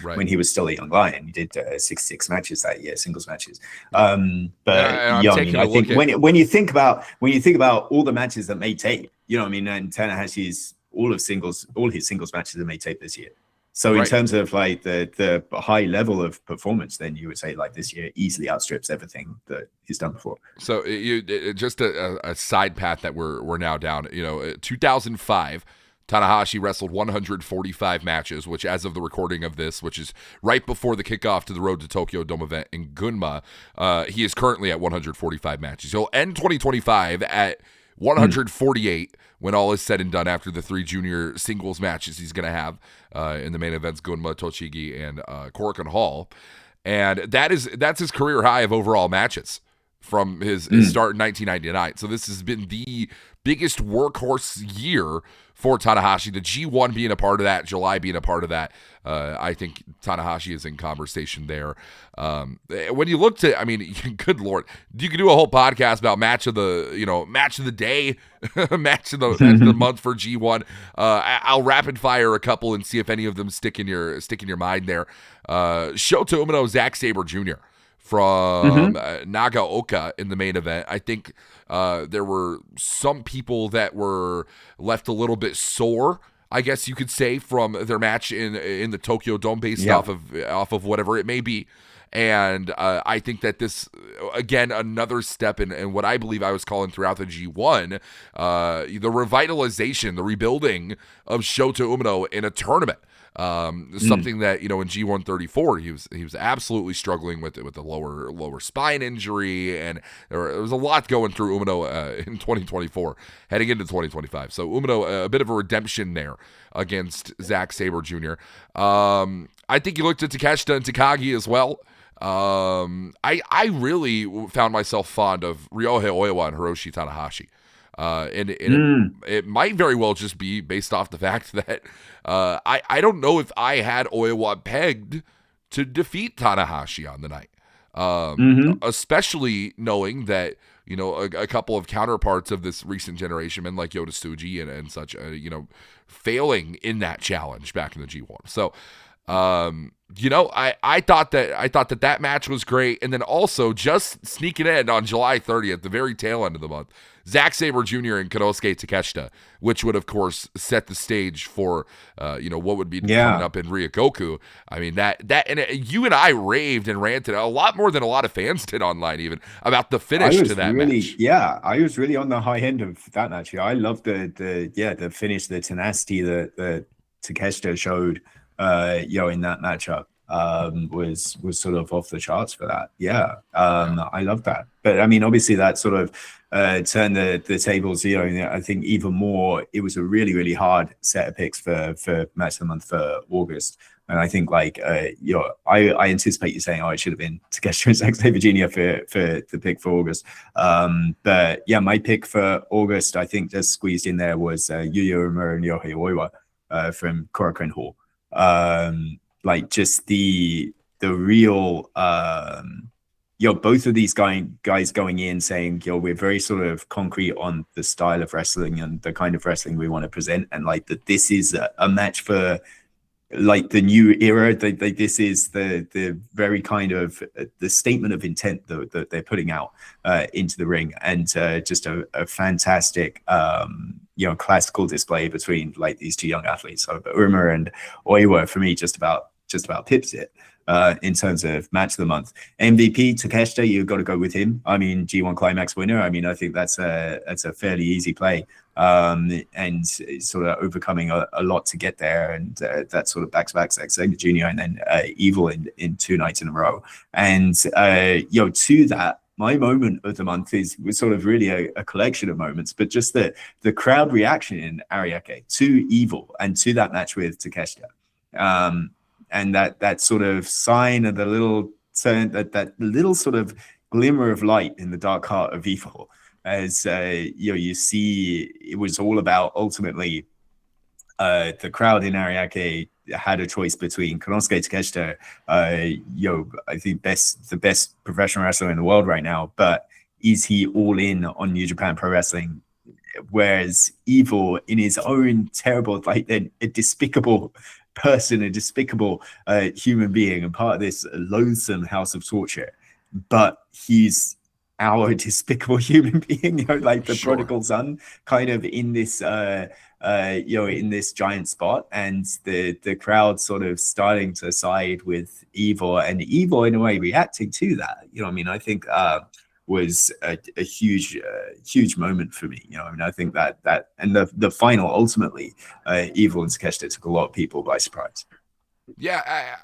Right. When he was still a young lion, he did 66 matches that year, singles matches. But I think when you think about all the matches that made tape, and Tanahashi's all his singles matches that made tape this year. So in Right. terms of like the high level of performance, then you would say like this year easily outstrips everything that he's done before. So just a side path that we're now down. 2005, Tanahashi wrestled 145 matches, which as of the recording of this, which is right before the kickoff to the Road to Tokyo Dome event in Gunma, he is currently at 145 matches. He'll end 2025 at 148 when all is said and done after the 3 junior singles matches he's going to have in the main events, Gunma, Tochigi, and Korakuen Hall. And that's his career high of overall matches from his start in 1999. So this has been the biggest workhorse year for Tanahashi. The G1 being a part of that, July being a part of that. I think Tanahashi is in conversation there. When you look to, I mean, good Lord, you could do a whole podcast about match of the day, match of the month for G1. I'll rapid fire a couple and see if any of them stick in your mind there. Shota Umino, Zack Sabre Jr. from Nagaoka in the main event. I think there were some people that were left a little bit sore, I guess you could say, from their match in the Tokyo Dome based off of whatever it may be. And I think that this, again, another step in what I believe I was calling throughout the G1, the revitalization, the rebuilding of Shota Umino in a tournament. Something that, in G134 he was absolutely struggling with the lower spine injury, and there was a lot going through Umino in 2024 heading into 2025. So Umino, a bit of a redemption there against Zack Sabre Jr. I think you looked at Takeshita and Takagi as well. I really found myself fond of Ryohei Oiwa and Hiroshi Tanahashi. It might very well just be based off the fact that I don't know if I had Oiwa pegged to defeat Tanahashi on the night, especially knowing that a couple of counterparts of this recent generation, men like Yota Tsuji and such, failing in that challenge back in the G1. So. I thought that match was great, and then also just sneaking in on July 30th, the very tail end of the month, Zack Sabre Jr. and Konosuke Takeshita, which would of course set the stage for what would be coming up in Ryogoku. I mean you and I raved and ranted a lot more than a lot of fans did online, even about the finish to that match. Yeah, I was really on the high end of that match. I loved the finish, the tenacity that Takeshita showed. In that matchup was sort of off the charts for that. I love that. But I mean, obviously that sort of turned the tables. I think even more, it was a really, really hard set of picks for match of the month for August. And I think I anticipate you saying, it should have been Takeshita and Zack Sabre Jr. for the pick for August. But yeah, my pick for August, I think just squeezed in there was Yuya Uemura and Ryohei Oiwa from Korakuen Hall. Just the real both of these guys going in saying we're very sort of concrete on the style of wrestling and the kind of wrestling we want to present, and that this is a match for the new era. This is the very kind of the statement of intent that they're putting out into the ring, and just a fantastic classical display between these two young athletes. So Uemura and Oiwa for me just about pips it in terms of match of the month. MVP Takeshita, you've got to go with him. I mean, G1 Climax winner. I mean, I think that's a fairly easy play, and sort of overcoming a lot to get there, and that sort of back-to-back Zack Sabre Jr. and then Evil in 2 nights in a row. And to that, my moment of the month was sort of really a collection of moments, but just the crowd reaction in Ariake to Evil and to that match with Takeshita. And that sort of sign of the little turn, that little sort of glimmer of light in the dark heart of Evil, as you see, it was all about ultimately the crowd in Ariake had a choice between Konosuke Takeshita, I think the best professional wrestler in the world right now, but is he all in on New Japan Pro Wrestling? Whereas Evil, in his own terrible, a despicable person, a despicable human being, and part of this loathsome house of torture, but he's our despicable human being, the prodigal son, kind of in this in this giant spot, and the crowd sort of starting to side with Evil, and Evil in a way reacting to that. I mean, I think was a huge moment for me. I mean, I think that and the final ultimately, Evil and Takeshita took a lot of people by surprise. Yeah,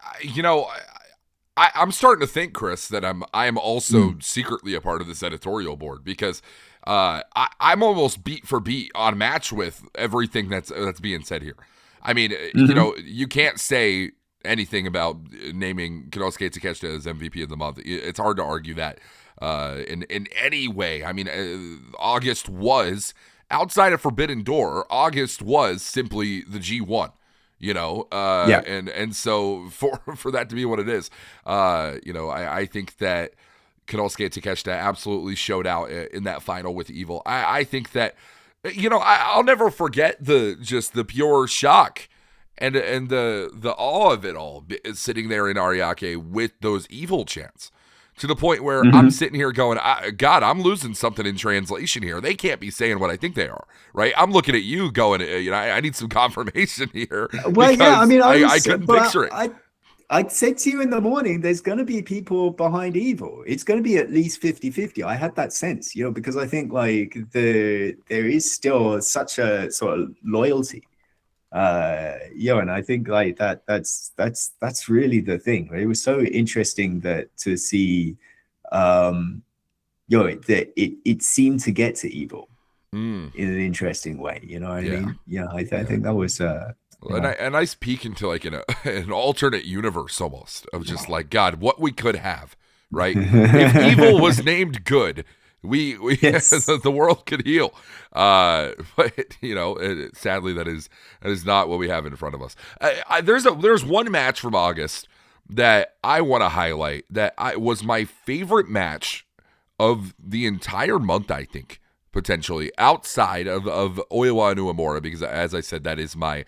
I'm starting to think, Chris, that I am also secretly a part of this editorial board, because I'm almost beat for beat on match with everything that's being said here. I mean, you can't say anything about naming Konosuke Takeshita as MVP of the month. It's hard to argue that in any way. I mean, August was, outside of Forbidden Door, August was simply the G1. And so for that to be what it is, I think that Konosuke Takeshita absolutely showed out in that final with Evil. I think that, I'll never forget the pure shock and the awe of it all, sitting there in Ariake with those Evil chants. To the point where I'm sitting here going, God, I'm losing something in translation here. They can't be saying what I think they are, right? I'm looking at you going, I need some confirmation here. Well, yeah, I mean, I couldn't picture it. I said to you in the morning, there's going to be people behind Evil. It's going to be at least 50-50. I had that sense, because I think there is still such a sort of loyalty. And I think that's really the thing. Right? It was so interesting to see, that it seemed to get to Evil in an interesting way. You know what I mean? Yeah, I think that was a nice peek into like an alternate universe almost of just like, God, what we could have, right? If Evil was named good, we yes. the world could heal, but sadly that is not what we have in front of us. There's one match from August that I want to highlight that was my favorite match of the entire month, I think, potentially outside of Oiwa and Uemura, because as I said, that is my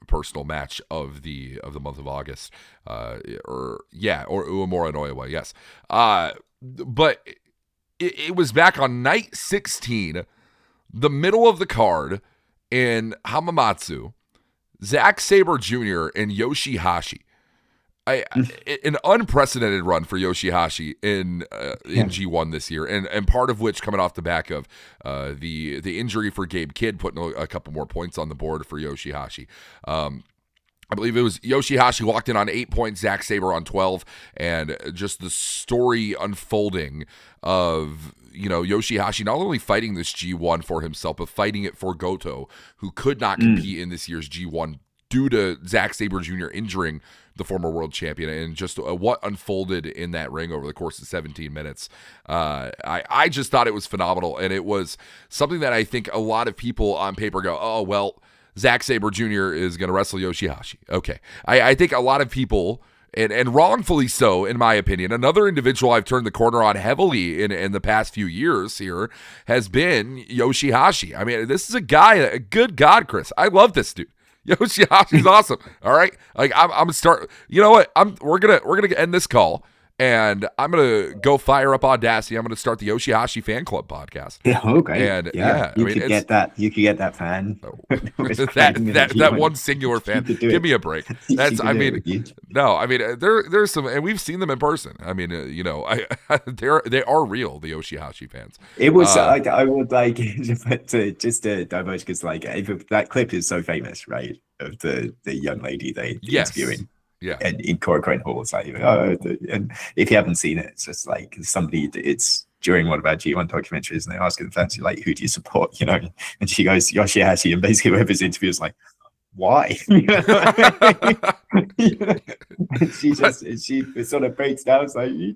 personal match of the month of August, or Uemura and Oiwa, yes, but. It was back on night 16, the middle of the card, in Hamamatsu, Zack Sabre Jr. and Yoshihashi. An unprecedented run for Yoshihashi in G1 this year, and part of which coming off the back of the injury for Gabe Kidd, putting a couple more points on the board for Yoshihashi. I believe it was Yoshihashi walked in on 8 points, Zack Sabre on 12, and just the story unfolding of, Yoshihashi not only fighting this G1 for himself, but fighting it for Goto, who could not compete in this year's G1 due to Zack Sabre Jr. injuring the former world champion, and just what unfolded in that ring over the course of 17 minutes. I just thought it was phenomenal, and it was something that I think a lot of people on paper go, oh, well, Zack Sabre Jr. is going to wrestle Yoshihashi. Okay. I think a lot of people, and wrongfully so, in my opinion, another individual I've turned the corner on heavily in the past few years here has been Yoshihashi. I mean, this is a guy, good God, Chris. I love this dude. Yoshihashi's awesome. All right. Like I'm gonna start, you know what? We're gonna end this call. And I'm going to go fire up Audacity. I'm going to start the Yoshihashi Fan Club podcast. Yeah, okay. And you could get that fan. that one singular fan. Give me a break. There's some, and we've seen them in person. I mean, they are real, the Yoshihashi fans. It was, I would like, just to diverge, because that clip is so famous, right? Of the young lady they interviewing. Yeah, and in Korakuen Hall, it's like, and if you haven't seen it, it's just like it's during one of our G1 documentaries, and they're asking the fans, like, who do you support, and she goes Yoshihashi, and basically whoever's interview is like, why? And she sort of breaks down. It's like, he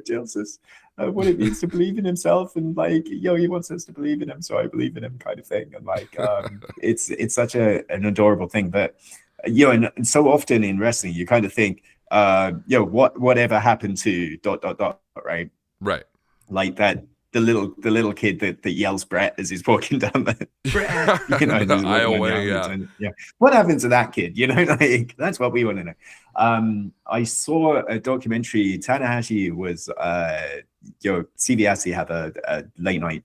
tells us what it means to believe in himself, and he wants us to believe in him, so I believe in him, kind of thing. And it's such an adorable thing, but. And so often in wrestling, you kind of think, whatever happened to ... right? Right. Like that, the little kid that yells Brett as he's walking down the Brett, the aisleway, yeah. What happened to that kid? That's what we want to know. I saw a documentary. Tanahashi was, CBS have a late night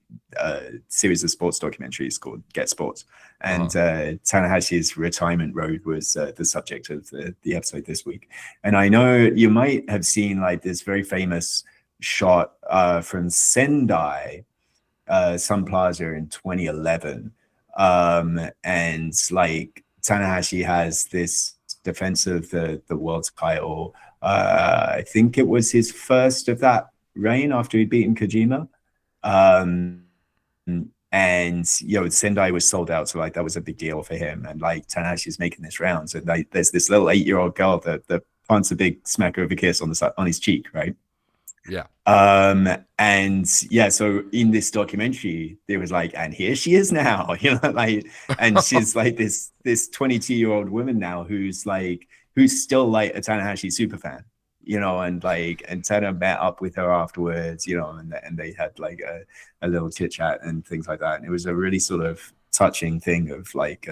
series of sports documentaries called Get Sports, and Tanahashi's retirement road was the subject of the episode this week. And I know you might have seen like this very famous shot from Sendai Sun Plaza in 2011, and like Tanahashi has this defense of the world title. I think it was his first of that reign after he'd beaten Kojima. And Sendai was sold out, so like that was a big deal for him. And like Tanahashi's making this rounds, and like there's this little 8-year-old girl that plants a big smacker of a kiss on his cheek, right? Yeah. And yeah, so in this documentary, there was like, and here she is now, like, and she's like this 22-year-old woman now who's still like a Tanahashi super fan, and Tana met up with her afterwards, and they had like a little chit chat and things like that. And it was a really sort of touching thing of like,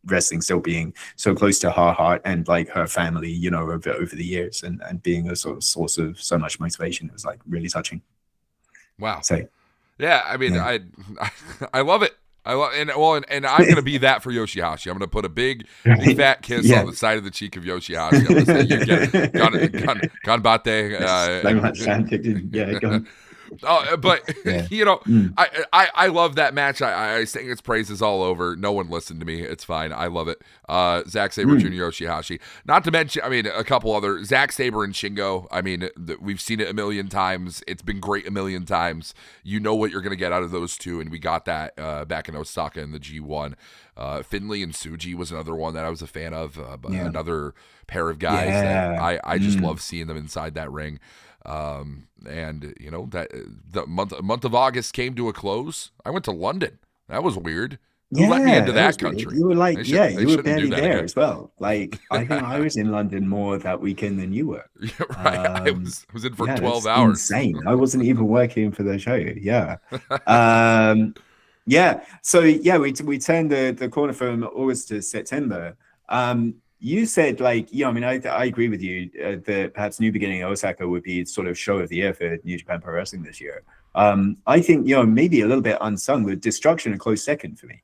wrestling still being so close to her heart and like her family, over the years, and being a sort of source of so much motivation. It was like really touching. Wow. So, yeah, I mean, yeah. I love it. And I'm gonna be that for Yoshihashi. I'm gonna put a big fat kiss on the side of the cheek of Yoshihashi. I'm gonna say, "You get it, ganbate." Yeah, go on. But I love that match. I sing its praises all over. No one listened to me. It's fine. I love it. Zack Sabre Jr. Yoshihashi. Not to mention, I mean, a couple other Zack Sabre and Shingo. I mean, we've seen it a million times. It's been great a million times. You know what you're gonna get out of those two, and we got that back in Osaka in the G1. Finley and Tsuji was another one that I was a fan of. Another pair of guys that I just love seeing them inside that ring. And that the month of August came to a close. I went to London. That was weird. Who let me into that country? Weird. You were like, you were barely there as well. Like, I think I was in London more that weekend than you were. Yeah, right. I was in for 12 hours. Insane. I wasn't even working for the show. Yeah. So we turned the corner from August to September. You said, like, I agree with you that perhaps New Beginning Osaka would be sort of show of the year for New Japan Pro Wrestling this year. I think, maybe a little bit unsung, with Destruction a close second for me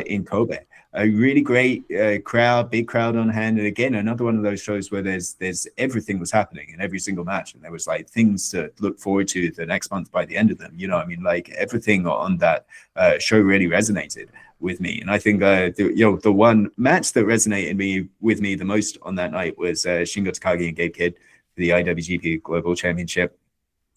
in Kobe. A really great crowd, big crowd on hand. And again, another one of those shows where there's everything was happening in every single match. And there was like things to look forward to the next month by the end of them. Like everything on that show really resonated with me. And I think the one match that resonated with me the most on that night was Shingo Takagi and Gabe Kidd for the IWGP Global Championship.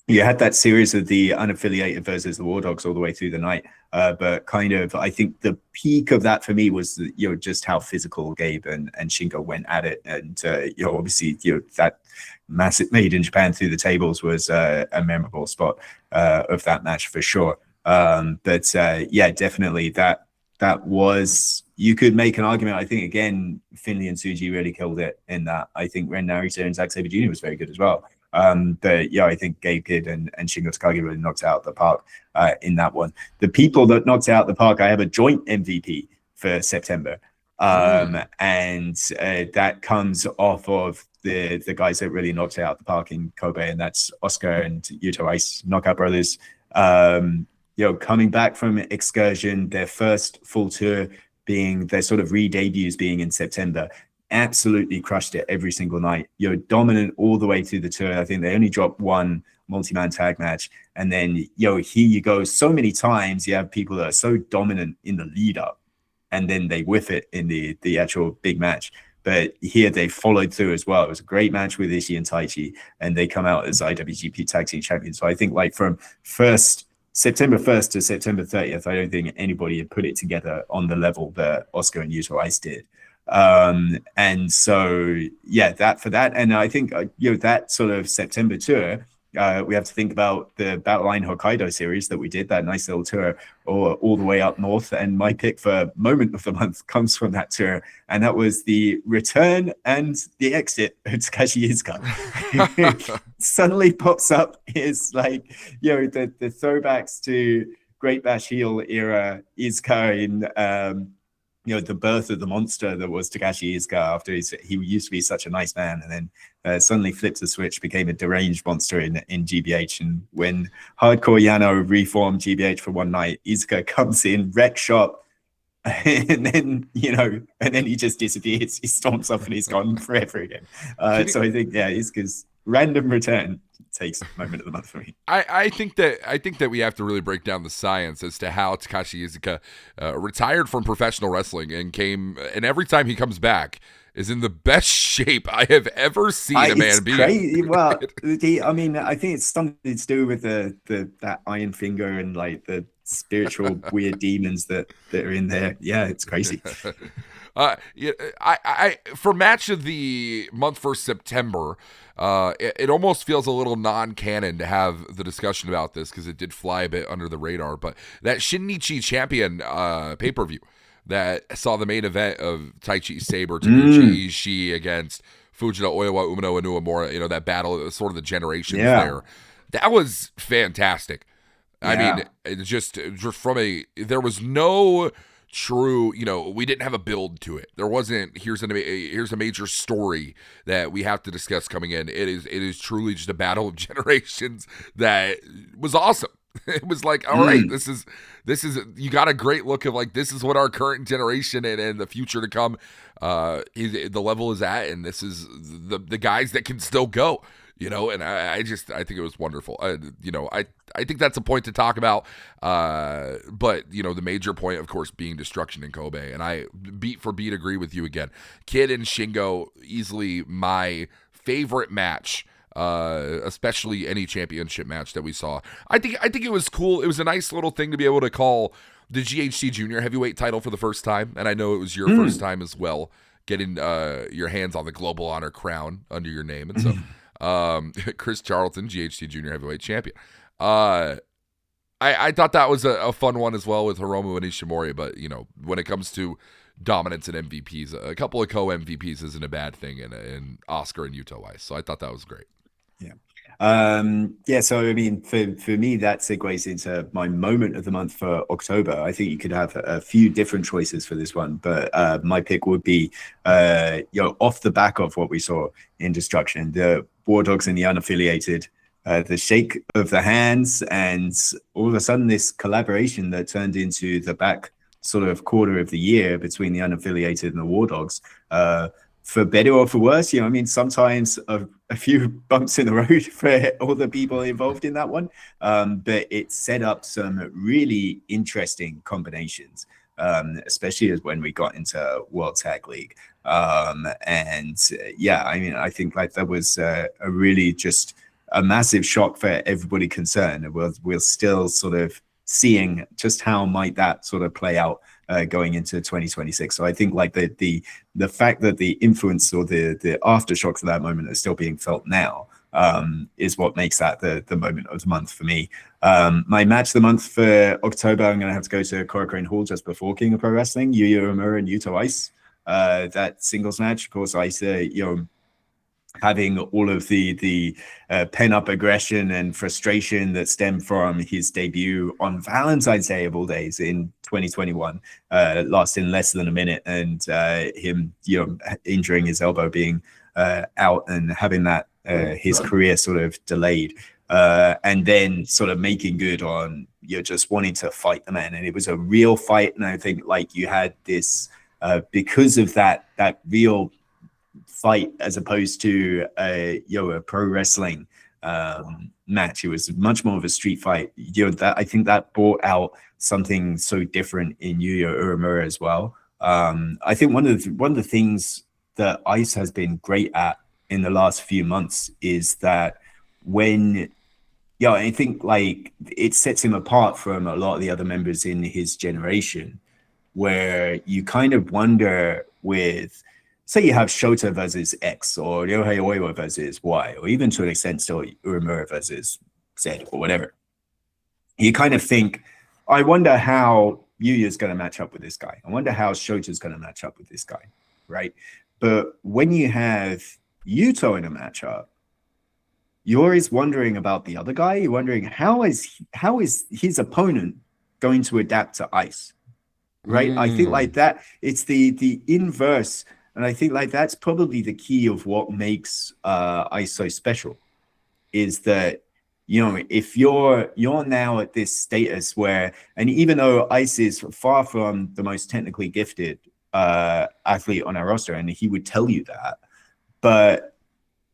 You had that series of the unaffiliated versus the War Dogs all the way through the night. But kind of, I think the peak of that for me was, just how physical Gabe and Shingo went at it. And, obviously, that massive Made in Japan through the tables was a memorable spot of that match for sure. Definitely that was, you could make an argument. I think, again, Finley and Tsuji really killed it in that. I think Ren Narita and Zack Sabre Jr. was very good as well. I think Gabe Kidd and Shingo Takagi really knocked out the park in that one. The people that knocked out the park, I have a joint MVP for September. And that comes off of the guys that really knocked out the park in Kobe, and that's Oscar and Yuto Ice, Knockout Brothers. Coming back from Excursion, their first full tour being their sort of re-debuts being in September. Absolutely crushed it every single night. Dominant all the way through the tour. I think they only dropped one multi-man tag match. And then, here you go. So many times you have people that are so dominant in the lead up, and then they whiff it in the actual big match. But here they followed through as well. It was a great match with Ishii and Taichi, and they come out as IWGP Tag Team Champions. So I think, like, from September 1st to September 30th, I don't think anybody had put it together on the level that Oscar and Yuto Ice did. And so, that for that. And I think, that sort of September tour, we have to think about the Battle Line Hokkaido series that we did, that nice little tour all the way up north. And my pick for moment of the month comes from that tour. And that was the return and the exit of Takashi Iizuka. Suddenly pops up is like, the throwbacks to Great Bash Heel era Iizuka in, the birth of the monster that was Takashi Iizuka after he used to be such a nice man, and then suddenly flipped the switch, became a deranged monster in GBH. And when Hardcore Yano reformed GBH for one night, Iizuka comes in, wreck shop, and then he just disappears. He stomps off and he's gone forever again. So I think Iizuka's random return takes moment of the month for me. I think that we have to really break down the science as to how Takashi Iizuka retired from professional wrestling and every time he comes back is in the best shape I have ever seen a man be. Crazy. Well, I think it's something to do with that iron finger and like the spiritual weird demons that are in there. Yeah, it's crazy. I for match of the month for September, it almost feels a little non-canon to have the discussion about this because it did fly a bit under the radar. But that Shinnichi Champion pay-per-view that saw the main event of Taichi Sabre Taguchi Ishii against Fujita Oiwa, Umino Inuamura, that battle, sort of the generations there. That was fantastic. Yeah. I mean, it just from there was no true, we didn't have a build to it. There wasn't, here's a major story that we have to discuss coming in. It is truly just a battle of generations that was awesome. It was like, all right, this is you got a great look of like, this is what our current generation and the future to come, the level is at, and this is the guys that can still go. And I think it was wonderful. I think that's a point to talk about. But the major point, of course, being destruction in Kobe. And I beat for beat agree with you again. Kid and Shingo, easily my favorite match, especially any championship match that we saw. I think it was cool. It was a nice little thing to be able to call the GHC Junior Heavyweight title for the first time. And I know it was your first time as well, getting your hands on the Global Honor crown under your name. And so Chris Charlton, GHC Junior Heavyweight Champion. I thought that was a fun one as well with Hiromu and Ishimori, but when it comes to dominance and MVPs, a couple of co-MVPs isn't a bad thing in Oscar and Yuta Wise. So I thought that was great. So I mean, for me, that segues into my moment of the month for October. I think you could have a few different choices for this one, but my pick would be off the back of what we saw in Destruction, the War Dogs and the unaffiliated, the shake of the hands, and all of a sudden this collaboration that turned into the back sort of quarter of the year between the unaffiliated and the War Dogs. For better or for worse, sometimes a few bumps in the road for all the people involved in that one, but it set up some really interesting combinations, especially as when we got into World Tag League. I think like that was a really just a massive shock for everybody concerned. We're still sort of seeing just how might that sort of play out going into 2026. So I think like the fact that the influence or the aftershocks of that moment are still being felt now is what makes that the moment of the month for me. My match of the month for October, I'm going to have to go to Korakuen Hall just before King of Pro Wrestling, Yuya Uemura and Yuta Ice. That singles match, of course, Ice, having all of the pent-up aggression and frustration that stemmed from his debut on Valentine's Day of all days in 2021, lasting less than a minute, and him injuring his elbow, being out and having that his career sort of delayed, and then sort of making good on just wanting to fight the man. And it was a real fight, and I think like you had this because of that real fight as opposed to a pro wrestling match. It was much more of a street fight. That I think that brought out something so different in Yuya Uemura as well. I think one of the things that Ice has been great at in the last few months is that when I think like it sets him apart from a lot of the other members in his generation, where you kind of wonder with, say you have Shota versus X or Ryohei Oiwa versus Y, or even to an extent still Uemura versus Z or whatever. You kind of think, I wonder how Yuya's going to match up with this guy. I wonder how Shota's going to match up with this guy, right? But when you have Yuto in a matchup, you're always wondering about the other guy. You're wondering how is his opponent going to adapt to Ice, right? I think like that, it's the inverse. And I think like that's probably the key of what makes ice so special is that if you're now at this status where, and even though ice is far from the most technically gifted athlete on our roster, and he would tell you that, but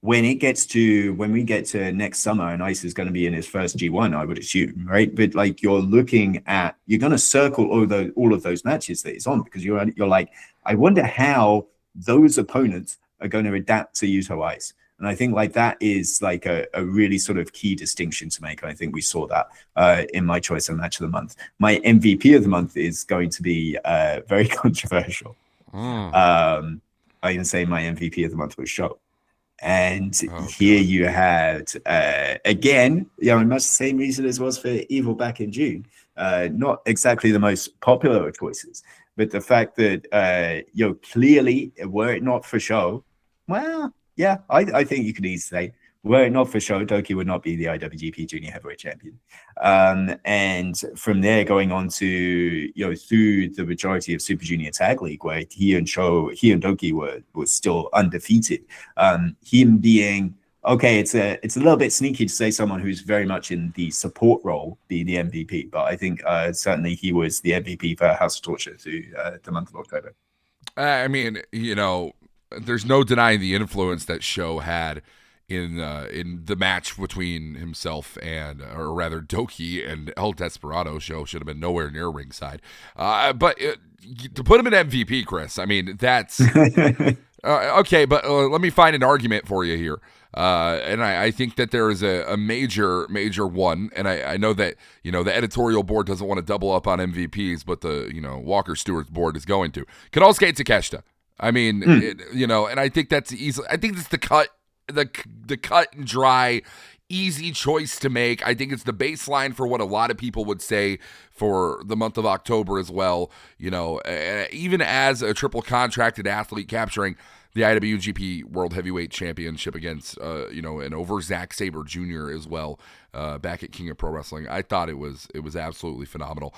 when we get to next summer and Ice is going to be in his first G1, I would assume, right? But like you're going to circle all of those matches that he's on, because you're like, I wonder how those opponents are going to adapt to Yuto Ice. And I think like that is like a really sort of key distinction to make. And I think we saw that in my choice of match of the month. My MVP of the month is going to be very controversial. I'm going to say my MVP of the month was Show. And here you had, again, much the same reason as was for Evil back in June. Not exactly the most popular of choices, but the fact that, clearly, were it not for Show, well, yeah, I think you could easily say, were it not for Show, Doki would not be the IWGP Junior Heavyweight Champion. And from there, going on to, through the majority of Super Junior Tag League, where he and Doki were still undefeated. Him being, okay, it's a little bit sneaky to say someone who's very much in the support role be the MVP, but I think certainly he was the MVP for House of Torture through the month of October. I mean, there's no denying the influence that Show had in the match between himself and, or rather, Doki and El Desperado. Show should have been nowhere near ringside. But to put him in MVP, Chris, I mean, that's okay. But let me find an argument for you here. And I think that there is a major one, and I know that the editorial board doesn't want to double up on MVPs, but the Walker Stewart's board is going to. Kenosuke Takeshita. I mean, and I think that's easy. I think it's the cut and dry, easy choice to make. I think it's the baseline for what a lot of people would say for the month of October as well. Even as a triple contracted athlete capturing the IWGP World Heavyweight Championship against, and over Zack Sabre Jr. as well, back at King of Pro Wrestling. I thought it was absolutely phenomenal.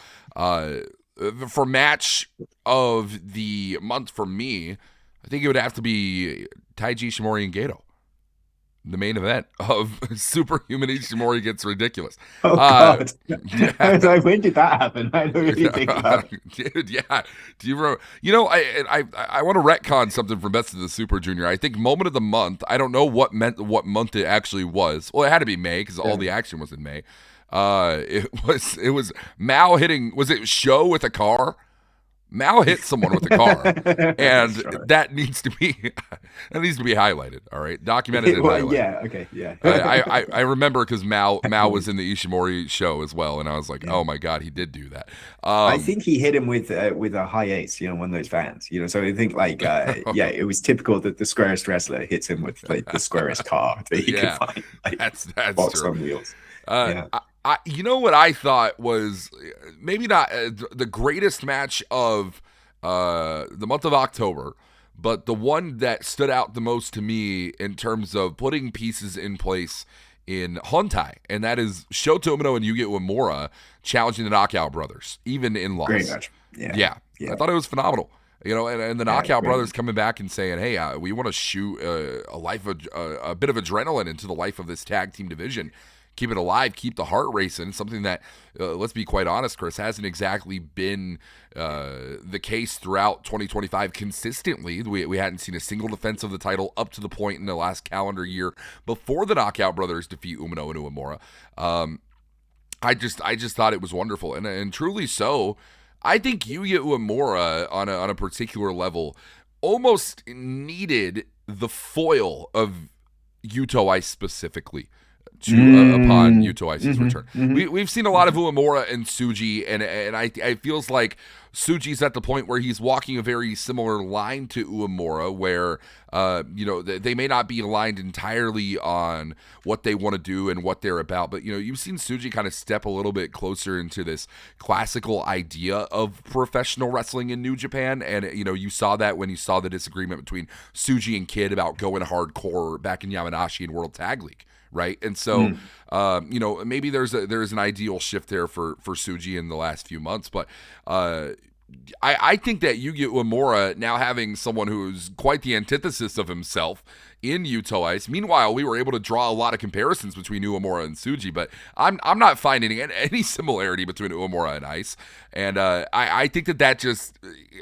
For match of the month for me, I think it would have to be Taiji Ishimori and Gato. The main event of Superhuman Ishimori Gets Ridiculous. Oh, God. Yeah. When did that happen? I don't really think about it. Dude, yeah. Do you remember? I want to retcon something from Best of the Super Junior. I think moment of the month, I don't know what month it actually was. Well, it had to be May because all the action was in May. It was Mao hitting, was it Show with a car? Mao hit someone with a car, and that needs to be highlighted. All right, documented and highlighted. Yeah, okay, yeah. I remember because Mao was in the Ishimori show as well, and I was like, oh my God, he did do that. I think he hit him with a high ace, one of those fans, So I think it was typical that the squarest wrestler hits him with the squarest car that he could find. That's box true. On wheels. What I thought was maybe not the greatest match of the month of October, but the one that stood out the most to me in terms of putting pieces in place in Hontai, and that is Shota Umino and Yuya Uemura challenging the Knockout Brothers, even in loss. Great match. Yeah. I thought it was phenomenal. And the Knockout Brothers coming back and saying, hey, we want to shoot a bit of adrenaline into the life of this tag team division. Keep it alive, keep the heart racing, something that, let's be quite honest, Chris, hasn't exactly been the case throughout 2025 consistently. We hadn't seen a single defense of the title up to the point in the last calendar year before the Knockout Brothers defeat Umino and Uemura. I just thought it was wonderful, and truly so. I think Yuya Uemura, on a particular level, almost needed the foil of Yuto Ice specifically upon Yuto Ice's return. We've seen a lot of Uemura and Tsuji, and it feels like Tsuji's at the point where he's walking a very similar line to Uemura, where they may not be aligned entirely on what they want to do and what they're about, but you've seen Tsuji kind of step a little bit closer into this classical idea of professional wrestling in New Japan, and you saw that when you saw the disagreement between Tsuji and Kid about going hardcore back in Yamanashi and World Tag League. Right. And so, maybe there's an ideal shift there for Tsuji in the last few months, but I think that Yugi Uemura now having someone who's quite the antithesis of himself in Yuto Ice. Meanwhile, we were able to draw a lot of comparisons between Uemura and Tsuji, but I'm not finding any similarity between Uemura and Ice. And I think that just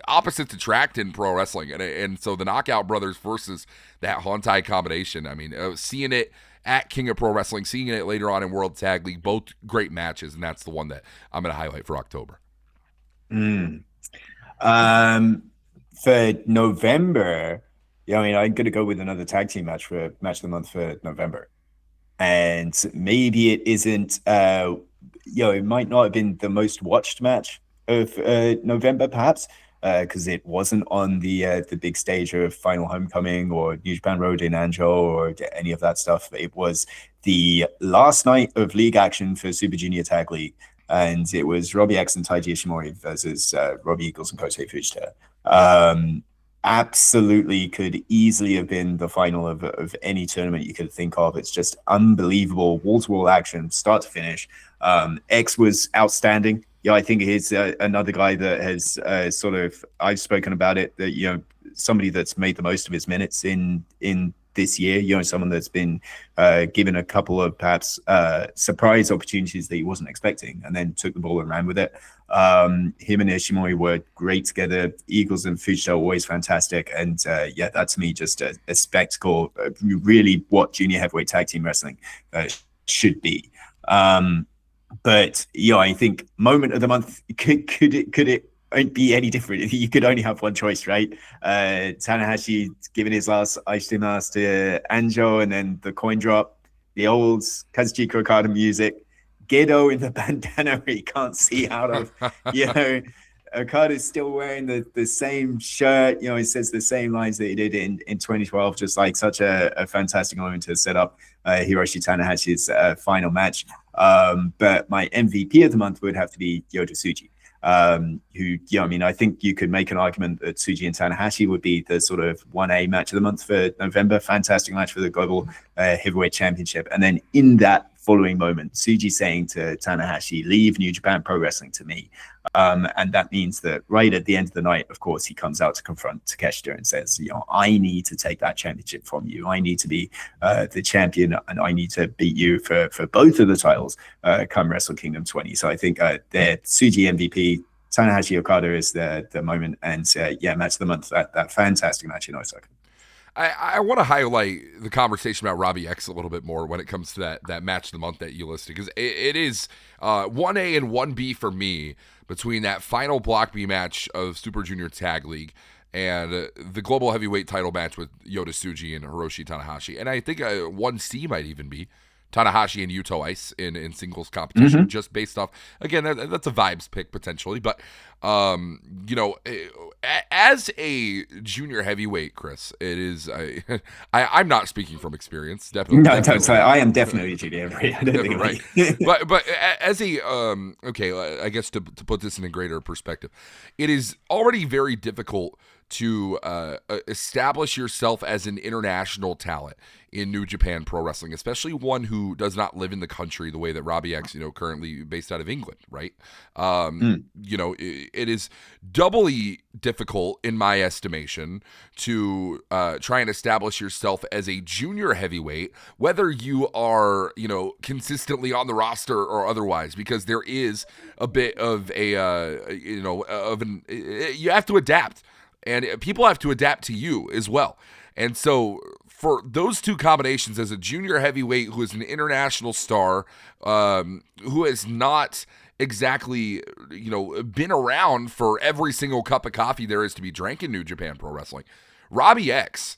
opposites attract in pro wrestling. And so the Knockout Brothers versus that Hontai combination, I mean, seeing it at King of Pro Wrestling, seeing it later on in World Tag League, both great matches, and that's the one that I'm going to highlight for October. For November, I mean, I'm going to go with another tag team match for match of the month for November. And maybe it isn't, it might not have been the most watched match of November, perhaps, because it wasn't on the big stage of Final Homecoming or New Japan Road in Anjo or any of that stuff. It was the last night of league action for Super Junior Tag League. And it was Robbie X and Taiji Ishimori versus Robbie Eagles and Kotei Fujita. Absolutely could easily have been the final of any tournament you could think of. It's just unbelievable wall-to-wall action, start to finish. X was outstanding. Yeah, I think he's another guy that has I've spoken about it, that, somebody that's made the most of his minutes in this year, someone that's been given a couple of perhaps surprise opportunities that he wasn't expecting and then took the ball and ran with it. Him and Ishimori were great together. Eagles and Fujita always fantastic. And that to me just a spectacle, really what junior heavyweight tag team wrestling should be. But I think moment of the month, could it be any different? You could only have one choice, right? Tanahashi giving his last Ice mask to Anjo, and then the coin drop, the old Kazuchika Okada music, Gedo in the bandana where you can't see out of. Okada's still wearing the same shirt. He says the same lines that he did in 2012. Just like such a fantastic moment to set up Hiroshi Tanahashi's final match. But my MVP of the month would have to be Yota Tsuji. Who, I think you could make an argument that Tsuji and Tanahashi would be the sort of 1A match of the month for November. Fantastic match for the Global Heavyweight Championship. And then in that following moment, Tsuji saying to Tanahashi, leave New Japan Pro Wrestling to me. And that means that right at the end of the night, of course, he comes out to confront Takeshita and says, I need to take that championship from you. I need to be the champion, and I need to beat you for both of the titles come Wrestle Kingdom 20. So I think the Tsuji MVP, Tanahashi Okada is the moment. And match of the month, that fantastic match in Osaka. I want to highlight the conversation about Robbie X a little bit more when it comes to that match of the month that you listed, because it is 1A and 1B for me between that final Block B match of Super Junior Tag League and the Global Heavyweight title match with Yota Tsuji and Hiroshi Tanahashi. And I think 1C might even be Tanahashi and Yuto Ice in singles competition, just based off, again, that's a vibes pick potentially, but as a junior heavyweight, Chris, it is I'm not speaking from experience, definitely. No, I am definitely a junior heavyweight. Right. but as a I guess to put this in a greater perspective, it is already very difficult to establish yourself as an international talent in New Japan Pro Wrestling, especially one who does not live in the country the way that Robbie X, currently based out of England, right? It is doubly difficult, in my estimation, to try and establish yourself as a junior heavyweight, whether you are, consistently on the roster or otherwise, because there is a bit of you have to adapt. And people have to adapt to you as well. And so for those two combinations, as a junior heavyweight who is an international star, who has not exactly, been around for every single cup of coffee there is to be drank in New Japan Pro Wrestling, Robbie X,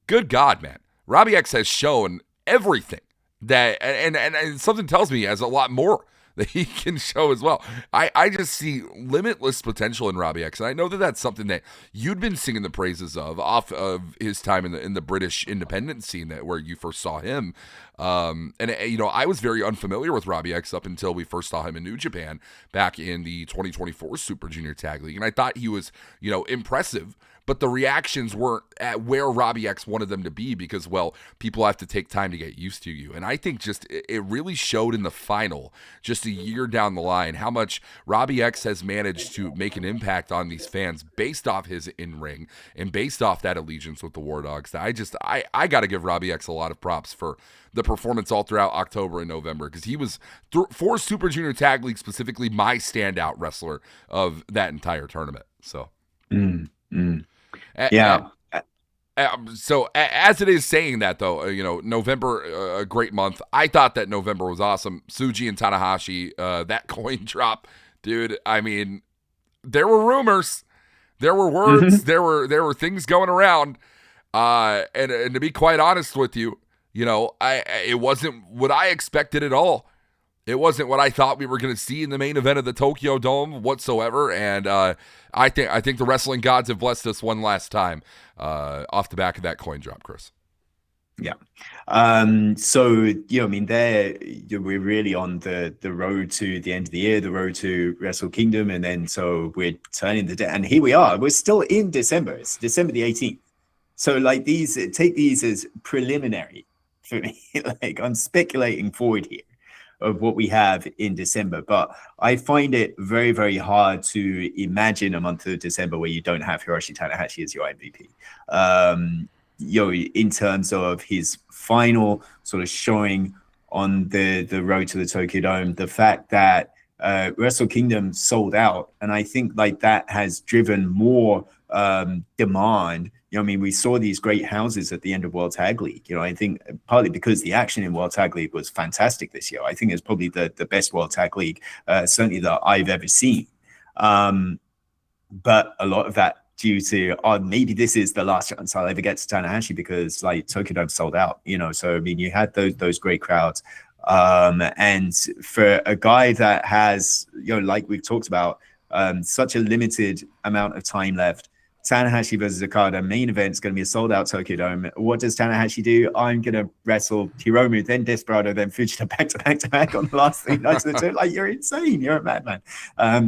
good God, man. Robbie X has shown everything that, and something tells me he has a lot more that he can show as well. I just see limitless potential in Robbie X, and I know that that's something that you'd been singing the praises of off of his time in the British independent scene, that where you first saw him. I was very unfamiliar with Robbie X up until we first saw him in New Japan back in the 2024 Super Junior Tag League, and I thought he was, impressive. but the reactions weren't at where Robbie X wanted them to be because, well, people have to take time to get used to you. And I think just it really showed in the final, just a year down the line, how much Robbie X has managed to make an impact on these fans based off his in-ring and based off that allegiance with the War Dogs. I got to give Robbie X a lot of props for the performance all throughout October and November, because he was, for Super Junior Tag League specifically, my standout wrestler of that entire tournament. So, yeah. So as it is saying that, though, November, a great month. I thought that November was awesome. Tsuji and Tanahashi, that coin drop, dude. I mean, there were rumors, there were words, there were things going around, and to be quite honest with you, it wasn't what I expected at all. It wasn't what I thought we were going to see in the main event of the Tokyo Dome whatsoever. And I think the wrestling gods have blessed us one last time off the back of that coin drop, Chris. Yeah. So, we're really on the road to the end of the year, the road to Wrestle Kingdom. And then so we're turning and here we are. We're still in December. It's December the 18th. So take these as preliminary for me. Like, I'm speculating forward here of what we have in December, but I find it very, very hard to imagine a month of December where you don't have Hiroshi Tanahashi as your MVP. In terms of his final sort of showing on the road to the Tokyo Dome, the fact that Wrestle Kingdom sold out, and I think that has driven more demand. We saw these great houses at the end of World Tag League. I think partly because the action in World Tag League was fantastic this year. I think it's probably the best World Tag League, certainly that I've ever seen. But a lot of that due to, maybe this is the last chance I'll ever get to Tanahashi because Tokyo Dome sold out. So you had those great crowds. And for a guy that has, like we've talked about, such a limited amount of time left, Tanahashi versus Okada main event is going to be a sold out Tokyo Dome. What does Tanahashi do? I'm going to wrestle Hiromu, then Desperado, then Fujita back on the last 3 nights of the tour. You're insane. You're a madman. I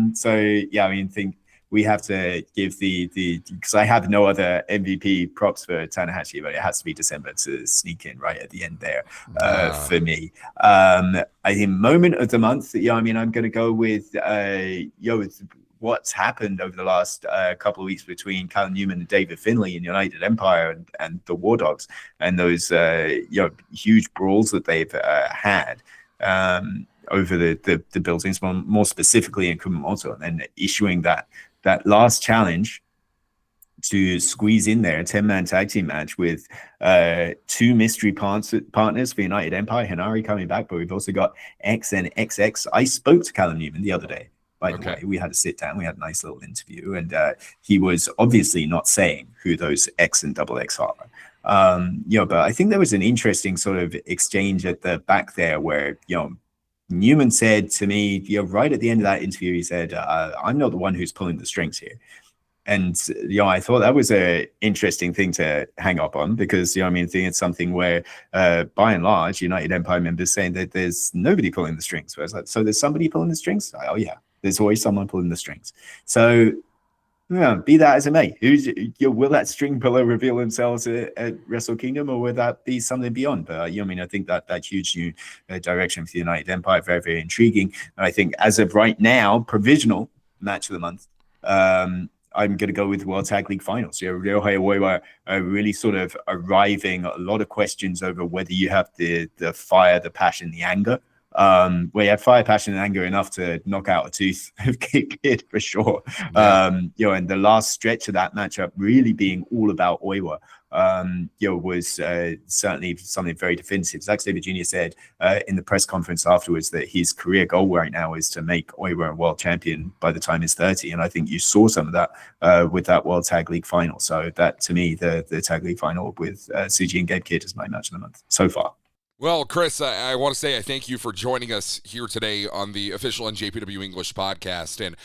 think we have to give because I have no other MVP props for Tanahashi, but it has to be December to sneak in right at the end there for me. I think moment of the month, I'm going to go with, what's happened over the last couple of weeks between Callum Newman and David Finlay in United Empire and the War Dogs, and those huge brawls that they've had over the buildings, more specifically in Kumamoto, and then issuing that last challenge to squeeze in there a 10-man tag team match with 2 mystery partners for United Empire, Hinari coming back, but we've also got X and XX. I spoke to Callum Newman the other day. By the way, we had a sit down, we had a nice little interview, and he was obviously not saying who those X and double X are. But I think there was an interesting sort of exchange at the back there where, Newman said to me, right at the end of that interview, he said, I'm not the one who's pulling the strings here. And, I thought that was an interesting thing to hang up on because, I think it's something where, by and large, United Empire members saying that there's nobody pulling the strings. So I was like, so there's somebody pulling the strings? Oh, yeah. There's always someone pulling the strings. So, be that as it may, will that string puller reveal themselves at Wrestle Kingdom, or will that be something beyond? But I think that huge new direction for the United Empire, very, very intriguing. And I think as of right now, provisional match of the month, I'm going to go with World Tag League Finals. Ryohei Oiwa are really sort of arriving a lot of questions over whether you have the fire, the passion, the anger. Where you had fire, passion, and anger enough to knock out a tooth of Kid for sure. Yeah. And the last stretch of that matchup really being all about Oiwa, was certainly something very definitive. Zack Sabre Jr. said in the press conference afterwards that his career goal right now is to make Oiwa a world champion by the time he's 30. And I think you saw some of that with that World Tag League final. So that, to me, the Tag League final with Tsuji and Gabe Kidd is my match of the month so far. Well, Chris, I want to say I thank you for joining us here today on the official NJPW English podcast. And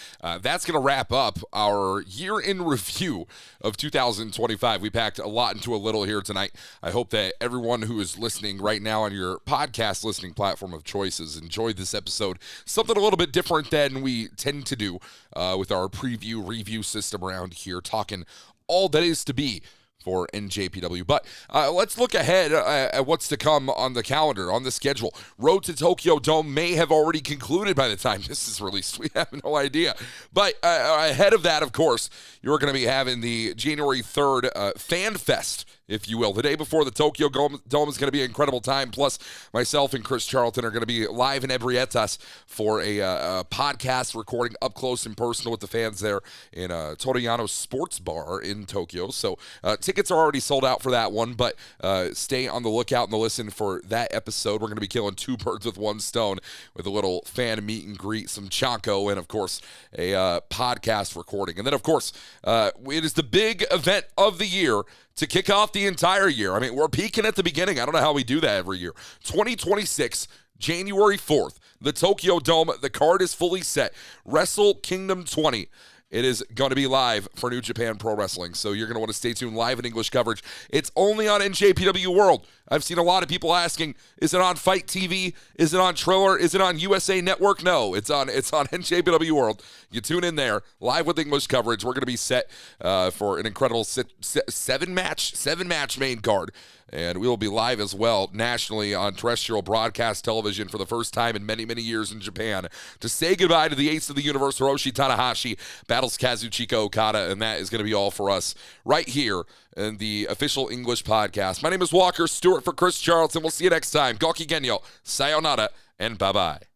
that's going to wrap up our year in review of 2025. We packed a lot into a little here tonight. I hope that everyone who is listening right now on your podcast listening platform of choice has enjoyed this episode. Something a little bit different than we tend to do with our preview review system around here, talking all that is to be for NJPW. But let's look ahead at what's to come on the calendar, on the schedule. Road to Tokyo Dome may have already concluded by the time this is released. We have no idea. But ahead of that, of course, you're going to be having the January 3rd Fan Fest, if you will. The day before the Tokyo Dome is going to be an incredible time. Plus, myself and Chris Charlton are going to be live in Ebrietas for a podcast recording up close and personal with the fans there in Toriyano Sports Bar in Tokyo. So tickets are already sold out for that one, but stay on the lookout and the listen for that episode. We're going to be killing two birds with one stone with a little fan meet and greet, some chanko, and, of course, a podcast recording. And then, of course, it is the big event of the year to kick off the entire year. I mean, we're peaking at the beginning. I don't know how we do that every year. 2026, January 4th, the Tokyo Dome. The card is fully set. Wrestle Kingdom 20. It is going to be live for New Japan Pro Wrestling, so you're going to want to stay tuned. Live in English coverage. It's only on NJPW World. I've seen a lot of people asking, is it on Fight TV? Is it on Triller? Is it on USA Network? No, it's on NJPW World. You tune in there, live with English coverage. We're going to be set for an incredible seven match main card. And we will be live as well nationally on terrestrial broadcast television for the first time in many, many years in Japan to say goodbye to the ace of the universe, Hiroshi Tanahashi, battles Kazuchika Okada, and that is going to be all for us right here in the Official English Podcast. My name is Walker Stewart for Chris Charlton. We'll see you next time. Goki Genyo, sayonara, and bye-bye.